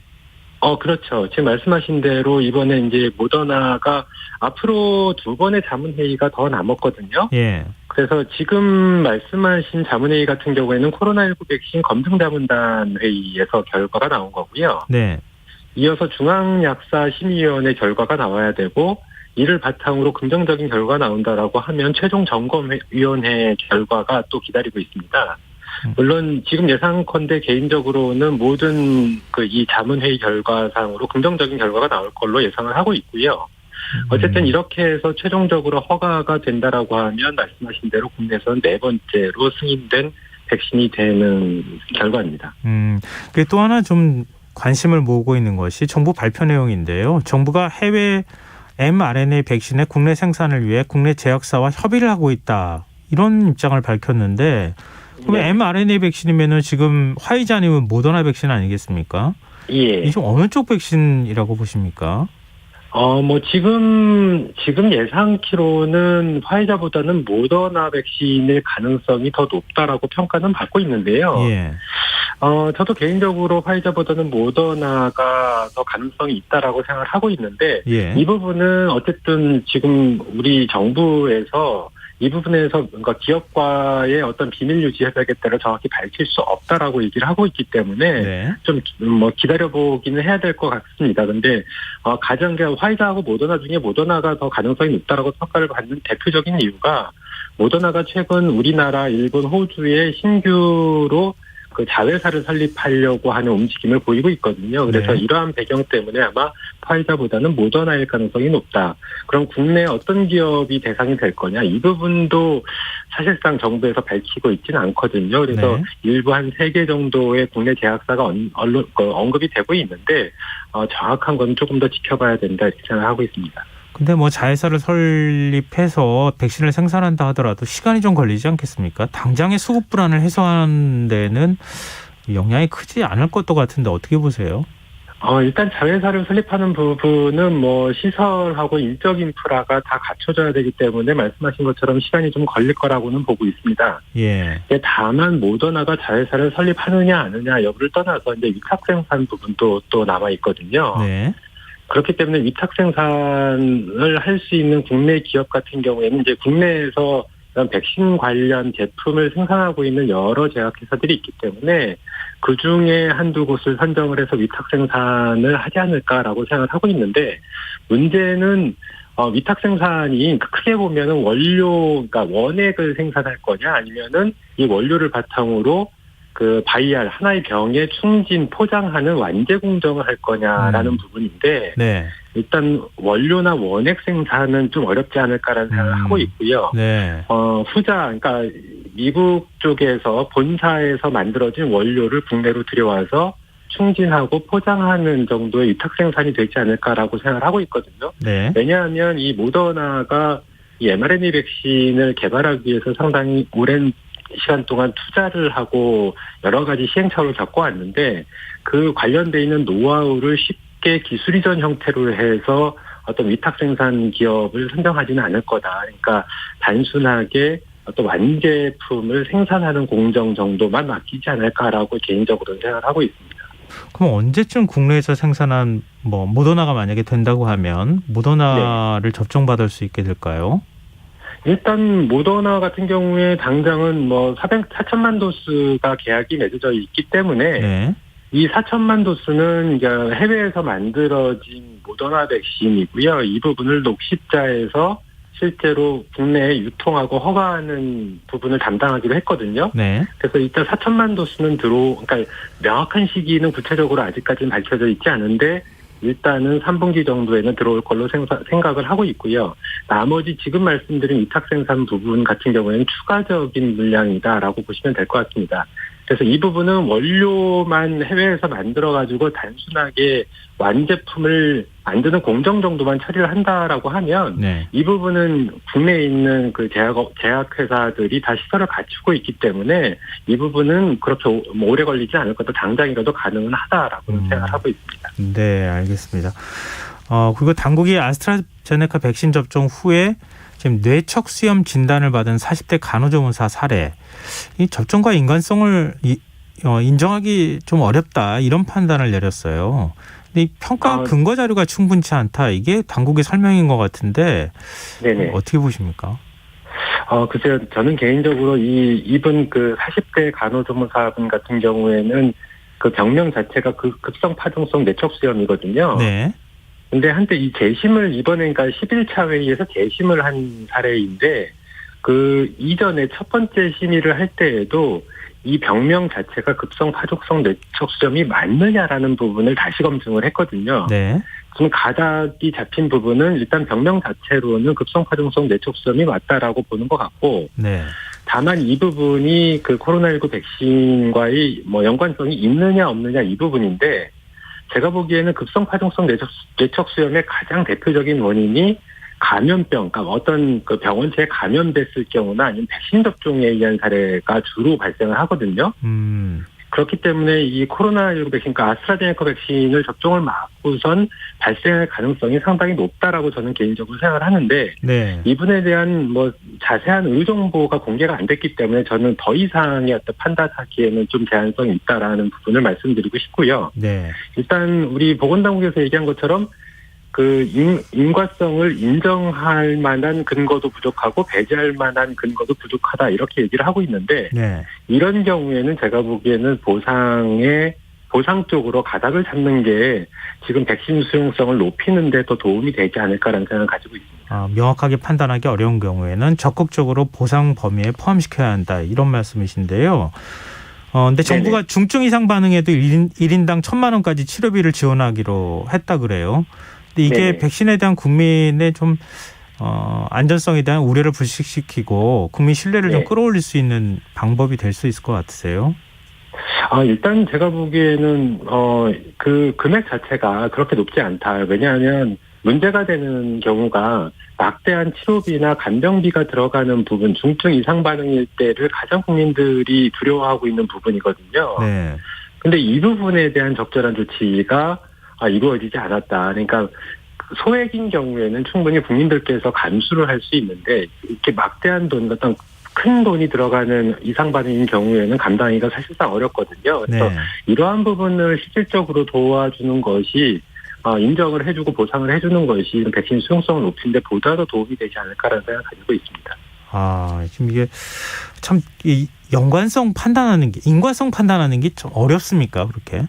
그렇죠. 지금 말씀하신 대로 이번에 이제 모더나가 앞으로 2번의 자문회의가 더 남았거든요. 예. 그래서 지금 말씀하신 자문회의 같은 경우에는 코로나19 백신 검증자문단 회의에서 결과가 나온 거고요. 네. 이어서 중앙약사심의위원회 결과가 나와야 되고, 이를 바탕으로 긍정적인 결과가 나온다라고 하면 최종 점검위원회 결과가 또 기다리고 있습니다. 물론 지금 예상컨대 개인적으로는 모든 이 자문회의 결과상으로 긍정적인 결과가 나올 걸로 예상을 하고 있고요. 어쨌든 이렇게 해서 최종적으로 허가가 된다라고 하면 말씀하신 대로 국내에서는 네 번째로 승인된 백신이 되는 결과입니다. 그 또 하나 좀 관심을 모으고 있는 것이 정부 발표 내용인데요. 정부가 해외 mRNA 백신의 국내 생산을 위해 국내 제약사와 협의를 하고 있다, 이런 입장을 밝혔는데, 그러면 네. mRNA 백신이면은 지금 화이자 아니면 모더나 백신 아니겠습니까? 예. 이 좀 어느 쪽 백신이라고 보십니까? 지금 예상키로는 화이자보다는 모더나 백신의 가능성이 더 높다라고 평가는 받고 있는데요. 예. 저도 개인적으로 화이자보다는 모더나가 더 가능성이 있다라고 생각을 하고 있는데, 예. 이 부분은 어쨌든 지금 우리 정부에서 이 부분에서 뭔가 기업과의 어떤 비밀 유지 협약에 정확히 밝힐 수 없다라고 얘기를 하고 있기 때문에 네. 좀 기다려보기는 해야 될 것 같습니다. 근데 가장 화이자하고 모더나 중에 모더나가 더 가능성이 높다라고 평가를 받는 대표적인 이유가, 모더나가 최근 우리나라, 일본, 호주에 신규로 그 자회사를 설립하려고 하는 움직임을 보이고 있거든요. 그래서 네. 이러한 배경 때문에 아마 화이자보다는 모더나일 가능성이 높다. 그럼 국내 어떤 기업이 대상이 될 거냐, 이 부분도 사실상 정부에서 밝히고 있지는 않거든요. 그래서 네. 일부 한 3개 정도의 국내 제약사가 언급이 되고 있는데, 정확한 건 조금 더 지켜봐야 된다, 이렇게 생각하고 있습니다. 근데 뭐 자회사를 설립해서 백신을 생산한다 하더라도 시간이 좀 걸리지 않겠습니까? 당장의 수급 불안을 해소하는 데는 영향이 크지 않을 것도 같은데 어떻게 보세요? 일단 자회사를 설립하는 부분은 뭐 시설하고 인적 인프라가 다 갖춰져야 되기 때문에 말씀하신 것처럼 시간이 좀 걸릴 거라고는 보고 있습니다. 예. 다만 모더나가 자회사를 설립하느냐 아느냐 여부를 떠나서 이제 위탁 생산 부분도 또 남아 있거든요. 네. 그렇기 때문에 위탁 생산을 할 수 있는 국내 기업 같은 경우에는 이제 국내에서 이런 백신 관련 제품을 생산하고 있는 여러 제약회사들이 있기 때문에 그 중에 한두 곳을 선정을 해서 위탁 생산을 하지 않을까라고 생각을 하고 있는데 문제는 위탁 생산이 크게 보면은 그러니까 원액을 생산할 거냐 아니면은 이 원료를 바탕으로 그 바이알 하나의 병에 충진 포장하는 완제 공정을 할 거냐라는 부분인데 네. 일단 원료나 원액 생산은 좀 어렵지 않을까라는 생각을 하고 있고요. 네. 그러니까 미국 쪽에서 본사에서 만들어진 원료를 국내로 들여와서 충진하고 포장하는 정도의 위탁 생산이 되지 않을까라고 생각을 하고 있거든요. 네. 왜냐하면 이 모더나가 이 mRNA 백신을 개발하기 위해서 상당히 오랜 시간 동안 투자를 하고 여러 가지 시행착오를 겪어왔는데 그 관련돼 있는 노하우를 쉽게 기술 이전 형태로 해서 어떤 위탁 생산 기업을 선정하지는 않을 거다. 그러니까 단순하게 어떤 완제품을 생산하는 공정 정도만 맡기지 않을까라고 개인적으로는 생각을 하고 있습니다. 그럼 언제쯤 국내에서 생산한 모더나가 만약에 된다고 하면 모더나를 접종받을 수 있게 될까요? 일단 모더나 같은 경우에 당장은 4천만 도스가 계약이 맺어져 있기 때문에 네. 이 4천만 도스는 이제 해외에서 만들어진 모더나 백신이고요. 이 부분을 녹십자에서 실제로 국내에 유통하고 허가하는 부분을 담당하기로 했거든요. 네. 그래서 일단 4천만 도스는 그러니까 명확한 시기는 구체적으로 아직까지는 밝혀져 있지 않은데 일단은 3분기 정도에는 들어올 걸로 생각을 하고 있고요. 나머지 지금 말씀드린 위탁 생산 부분 같은 경우에는 추가적인 물량이다라고 보시면 될 것 같습니다. 그래서 이 부분은 원료만 해외에서 만들어가지고 단순하게 완제품을 만드는 공정 정도만 처리를 한다라고 하면 네. 이 부분은 국내에 있는 그 제약회사들이 다 시설을 갖추고 있기 때문에 이 부분은 그렇게 오래 걸리지 않을 것도 당장이라도 가능은 하다라고 생각을 하고 있습니다. 네, 알겠습니다. 그리고 당국이 아스트라제네카 백신 접종 후에 지금 뇌척수염 진단을 받은 40대 간호조무사 사례, 이 접종과 인간성을 인정하기 좀 어렵다 이런 판단을 내렸어요. 근데 이 평가 근거 자료가 충분치 않다 이게 당국의 설명인 것 같은데 네네. 어떻게 보십니까? 글쎄요, 저는 개인적으로 이분 그 40대 간호조무사분 같은 경우에는 그 병명 자체가 급성 파종성 뇌척수염이거든요. 네. 근데 한때 이 재심을 이번에 그러니까 11차 회의에서 재심을 한 사례인데 그 이전에 첫 번째 심의를 할 때에도 이 병명 자체가 급성 파종성 뇌척수염이 맞느냐라는 부분을 다시 검증을 했거든요. 네. 지금 가닥이 잡힌 부분은 일단 병명 자체로는 급성 파종성 뇌척수염이 맞다라고 보는 것 같고 네. 다만 이 부분이 그 코로나19 백신과의 연관성이 있느냐 없느냐 이 부분인데 제가 보기에는 급성 파종성 뇌척수염의 가장 대표적인 원인이 감염병, 그러니까 어떤 그 병원체에 감염됐을 경우나 아니면 백신 접종에 의한 사례가 주로 발생을 하거든요. 그렇기 때문에 이 코로나19 백신, 그러니까 아스트라제네카 백신을 접종을 막고선 발생할 가능성이 상당히 높다라고 저는 개인적으로 생각을 하는데 네. 이분에 대한 자세한 의료정보가 공개가 안 됐기 때문에 저는 더 이상의 어떤 판단하기에는 좀 제한성이 있다라는 부분을 말씀드리고 싶고요. 네. 일단 우리 보건당국에서 얘기한 것처럼 그 인과성을 인정할 만한 근거도 부족하고 배제할 만한 근거도 부족하다 이렇게 얘기를 하고 있는데 네. 이런 경우에는 제가 보기에는 보상 쪽으로 가닥을 잡는 게 지금 백신 수용성을 높이는 데 더 도움이 되지 않을까라는 생각을 가지고 있습니다. 명확하게 판단하기 어려운 경우에는 적극적으로 보상 범위에 포함시켜야 한다 이런 말씀이신데요. 근데 정부가 중증 이상 반응에도 1인당 1,000만 원까지 치료비를 지원하기로 했다 그래요. 근데 이게 네네. 백신에 대한 국민의 좀 안전성에 대한 우려를 불식시키고 국민 신뢰를 좀 끌어올릴 수 있는 방법이 될 수 있을 것 같으세요? 일단 제가 보기에는 그 금액 자체가 그렇게 높지 않다. 왜냐하면 문제가 되는 경우가 막대한 치료비나 간병비가 들어가는 부분, 중증 이상 반응일 때를 가장 국민들이 두려워하고 있는 부분이거든요. 네. 근데 이 부분에 대한 적절한 조치가 이루어지지 않았다. 그러니까 소액인 경우에는 충분히 국민들께서 감수를 할 수 있는데 이렇게 막대한 돈, 어떤 큰 돈이 들어가는 이상 반응인 경우에는 감당하기가 사실상 어렵거든요. 그래서 네. 이러한 부분을 실질적으로 도와주는 것이 인정을 해주고 보상을 해주는 것이 백신 수용성을 높이는데 보다 더 도움이 되지 않을까라는 생각을 가지고 있습니다. 지금 이게 참 이 연관성 판단하는 게, 인과성 판단하는 게 좀 어렵습니까, 그렇게?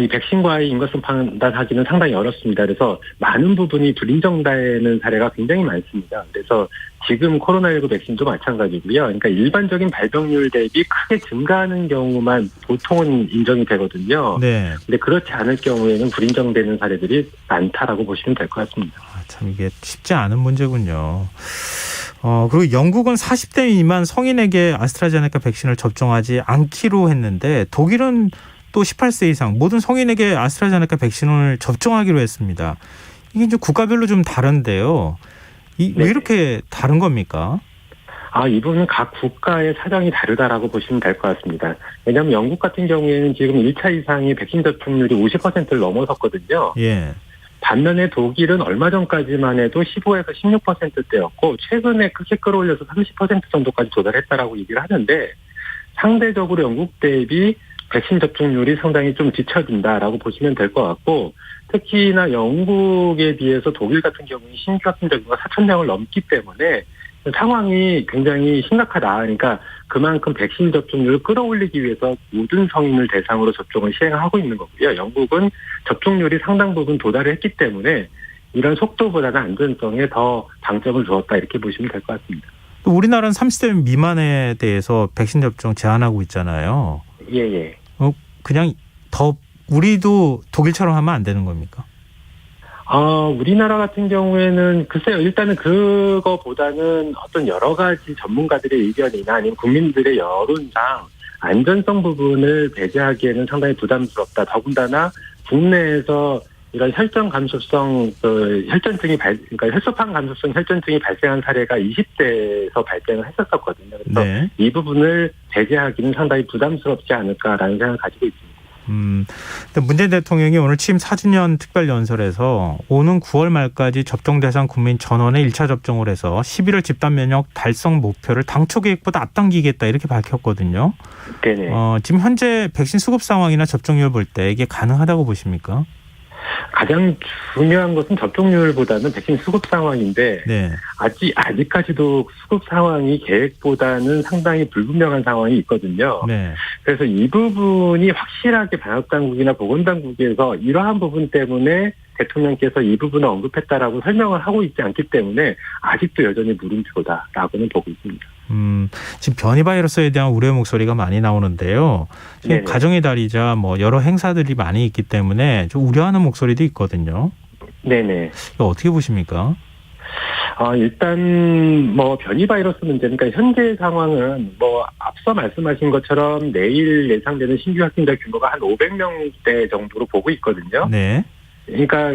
이 백신과의 인과성 판단하기는 상당히 어렵습니다. 그래서 많은 부분이 불인정되는 사례가 굉장히 많습니다. 그래서 지금 코로나19 백신도 마찬가지고요. 그러니까 일반적인 발병률 대비 크게 증가하는 경우만 보통은 인정이 되거든요. 네. 근데 그렇지 않을 경우에는 불인정되는 사례들이 많다라고 보시면 될 것 같습니다. 참 이게 쉽지 않은 문제군요. 그리고 영국은 40대 미만 성인에게 아스트라제네카 백신을 접종하지 않기로 했는데 독일은 또 18세 이상 모든 성인에게 아스트라제네카 백신을 접종하기로 했습니다. 이게 이제 국가별로 좀 다른데요. 왜 이렇게 다른 겁니까? 이 부분은 각 국가의 사정이 다르다라고 보시면 될 것 같습니다. 왜냐하면 영국 같은 경우에는 지금 1차 이상의 백신 접종률이 50%를 넘어섰거든요. 예. 반면에 독일은 얼마 전까지만 해도 15에서 16%대였고 최근에 크게 끌어올려서 30% 정도까지 도달했다라고 얘기를 하는데 상대적으로 영국 대비 백신 접종률이 상당히 좀 뒤처진다라고 보시면 될 것 같고 특히나 영국에 비해서 독일 같은 경우는 신규 확진자 수가 4,000명을 넘기 때문에 상황이 굉장히 심각하다. 그러니까 그만큼 백신 접종률을 끌어올리기 위해서 모든 성인을 대상으로 접종을 시행하고 있는 거고요. 영국은 접종률이 상당 부분 도달을 했기 때문에 이런 속도보다는 안전성에 더 방점을 두었다 이렇게 보시면 될 것 같습니다. 또 우리나라는 30대 미만에 대해서 백신 접종 제한하고 있잖아요. 예. 그냥 우리도 독일처럼 하면 안 되는 겁니까? 우리나라 같은 경우에는 글쎄요, 일단은 그거보다는 어떤 여러 가지 전문가들의 의견이나 아니면 국민들의 여론상 안전성 부분을 배제하기에는 상당히 부담스럽다. 더군다나 국내에서 이런 혈전 감소성 혈전증이 그러니까 혈소판 감소성 혈전증이 발생한 사례가 20대에서 발생을 했었거든요. 그래서 네. 이 부분을 배제하기는 상당히 부담스럽지 않을까라는 생각을 가지고 있습니다. 문재인 대통령이 오늘 취임 4주년 특별연설에서 오는 9월 말까지 접종 대상 국민 전원의 1차 접종을 해서 11월 집단 면역 달성 목표를 당초 계획보다 앞당기겠다 이렇게 밝혔거든요. 네네. 지금 현재 백신 수급 상황이나 접종률 볼 때 이게 가능하다고 보십니까? 가장 중요한 것은 접종률보다는 백신 수급 상황인데 네. 아직까지도 수급 상황이 계획보다는 상당히 불분명한 상황이 있거든요. 네. 그래서 이 부분이 확실하게 방역당국이나 보건당국에서 이러한 부분 때문에 대통령께서 이 부분을 언급했다라고 설명을 하고 있지 않기 때문에 아직도 여전히 물음표다라고는 보고 있습니다. 지금 변이 바이러스에 대한 우려의 목소리가 많이 나오는데요. 지금 가정의 달이자 여러 행사들이 많이 있기 때문에 좀 우려하는 목소리도 있거든요. 네네. 이거 어떻게 보십니까? 일단 변이 바이러스 문제는 그러니까 현재 상황은 앞서 말씀하신 것처럼 내일 예상되는 신규 확진자 규모가 한 500명대 정도로 보고 있거든요. 네. 그러니까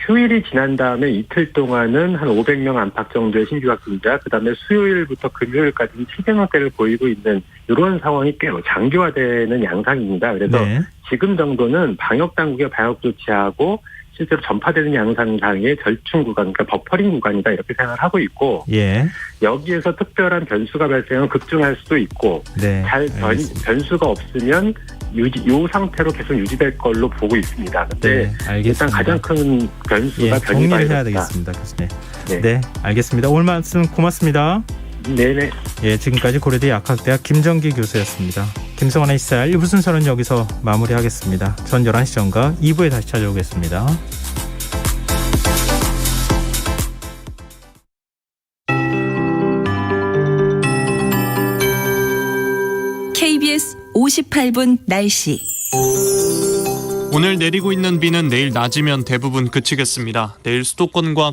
휴일이 지난 다음에 이틀 동안은 한 500명 안팎 정도의 신규 확진자, 그다음에 수요일부터 금요일까지는 700명대를 보이고 있는 이런 상황이 꽤 장기화되는 양상입니다. 그래서 지금 정도는 방역 당국의 방역 조치하고 실제로 전파되는 양상상의 절충 구간, 그러니까 버퍼링 구간이다 이렇게 생각을 하고 있고 여기에서 특별한 변수가 발생하면 급증할 수도 있고 변수가 없으면 이 상태로 계속 유지될 걸로 보고 있습니다. 그런데 일단 가장 큰 변수가 변이 바이러스다. 정리를 해야 되겠습니다, 교수님. 네, 알겠습니다. 오늘 말씀 고맙습니다. 네네. 지금까지 고려대 약학대학 김정기 교수였습니다. 김성환의 시사일 1부 순서는 여기서 마무리하겠습니다. 전 11시 전과 2부에 다시 찾아오겠습니다. KBS 58분 날씨. 오늘 내리고 있는 비는 내일 낮이면 대부분 그치겠습니다. 내일 수도권과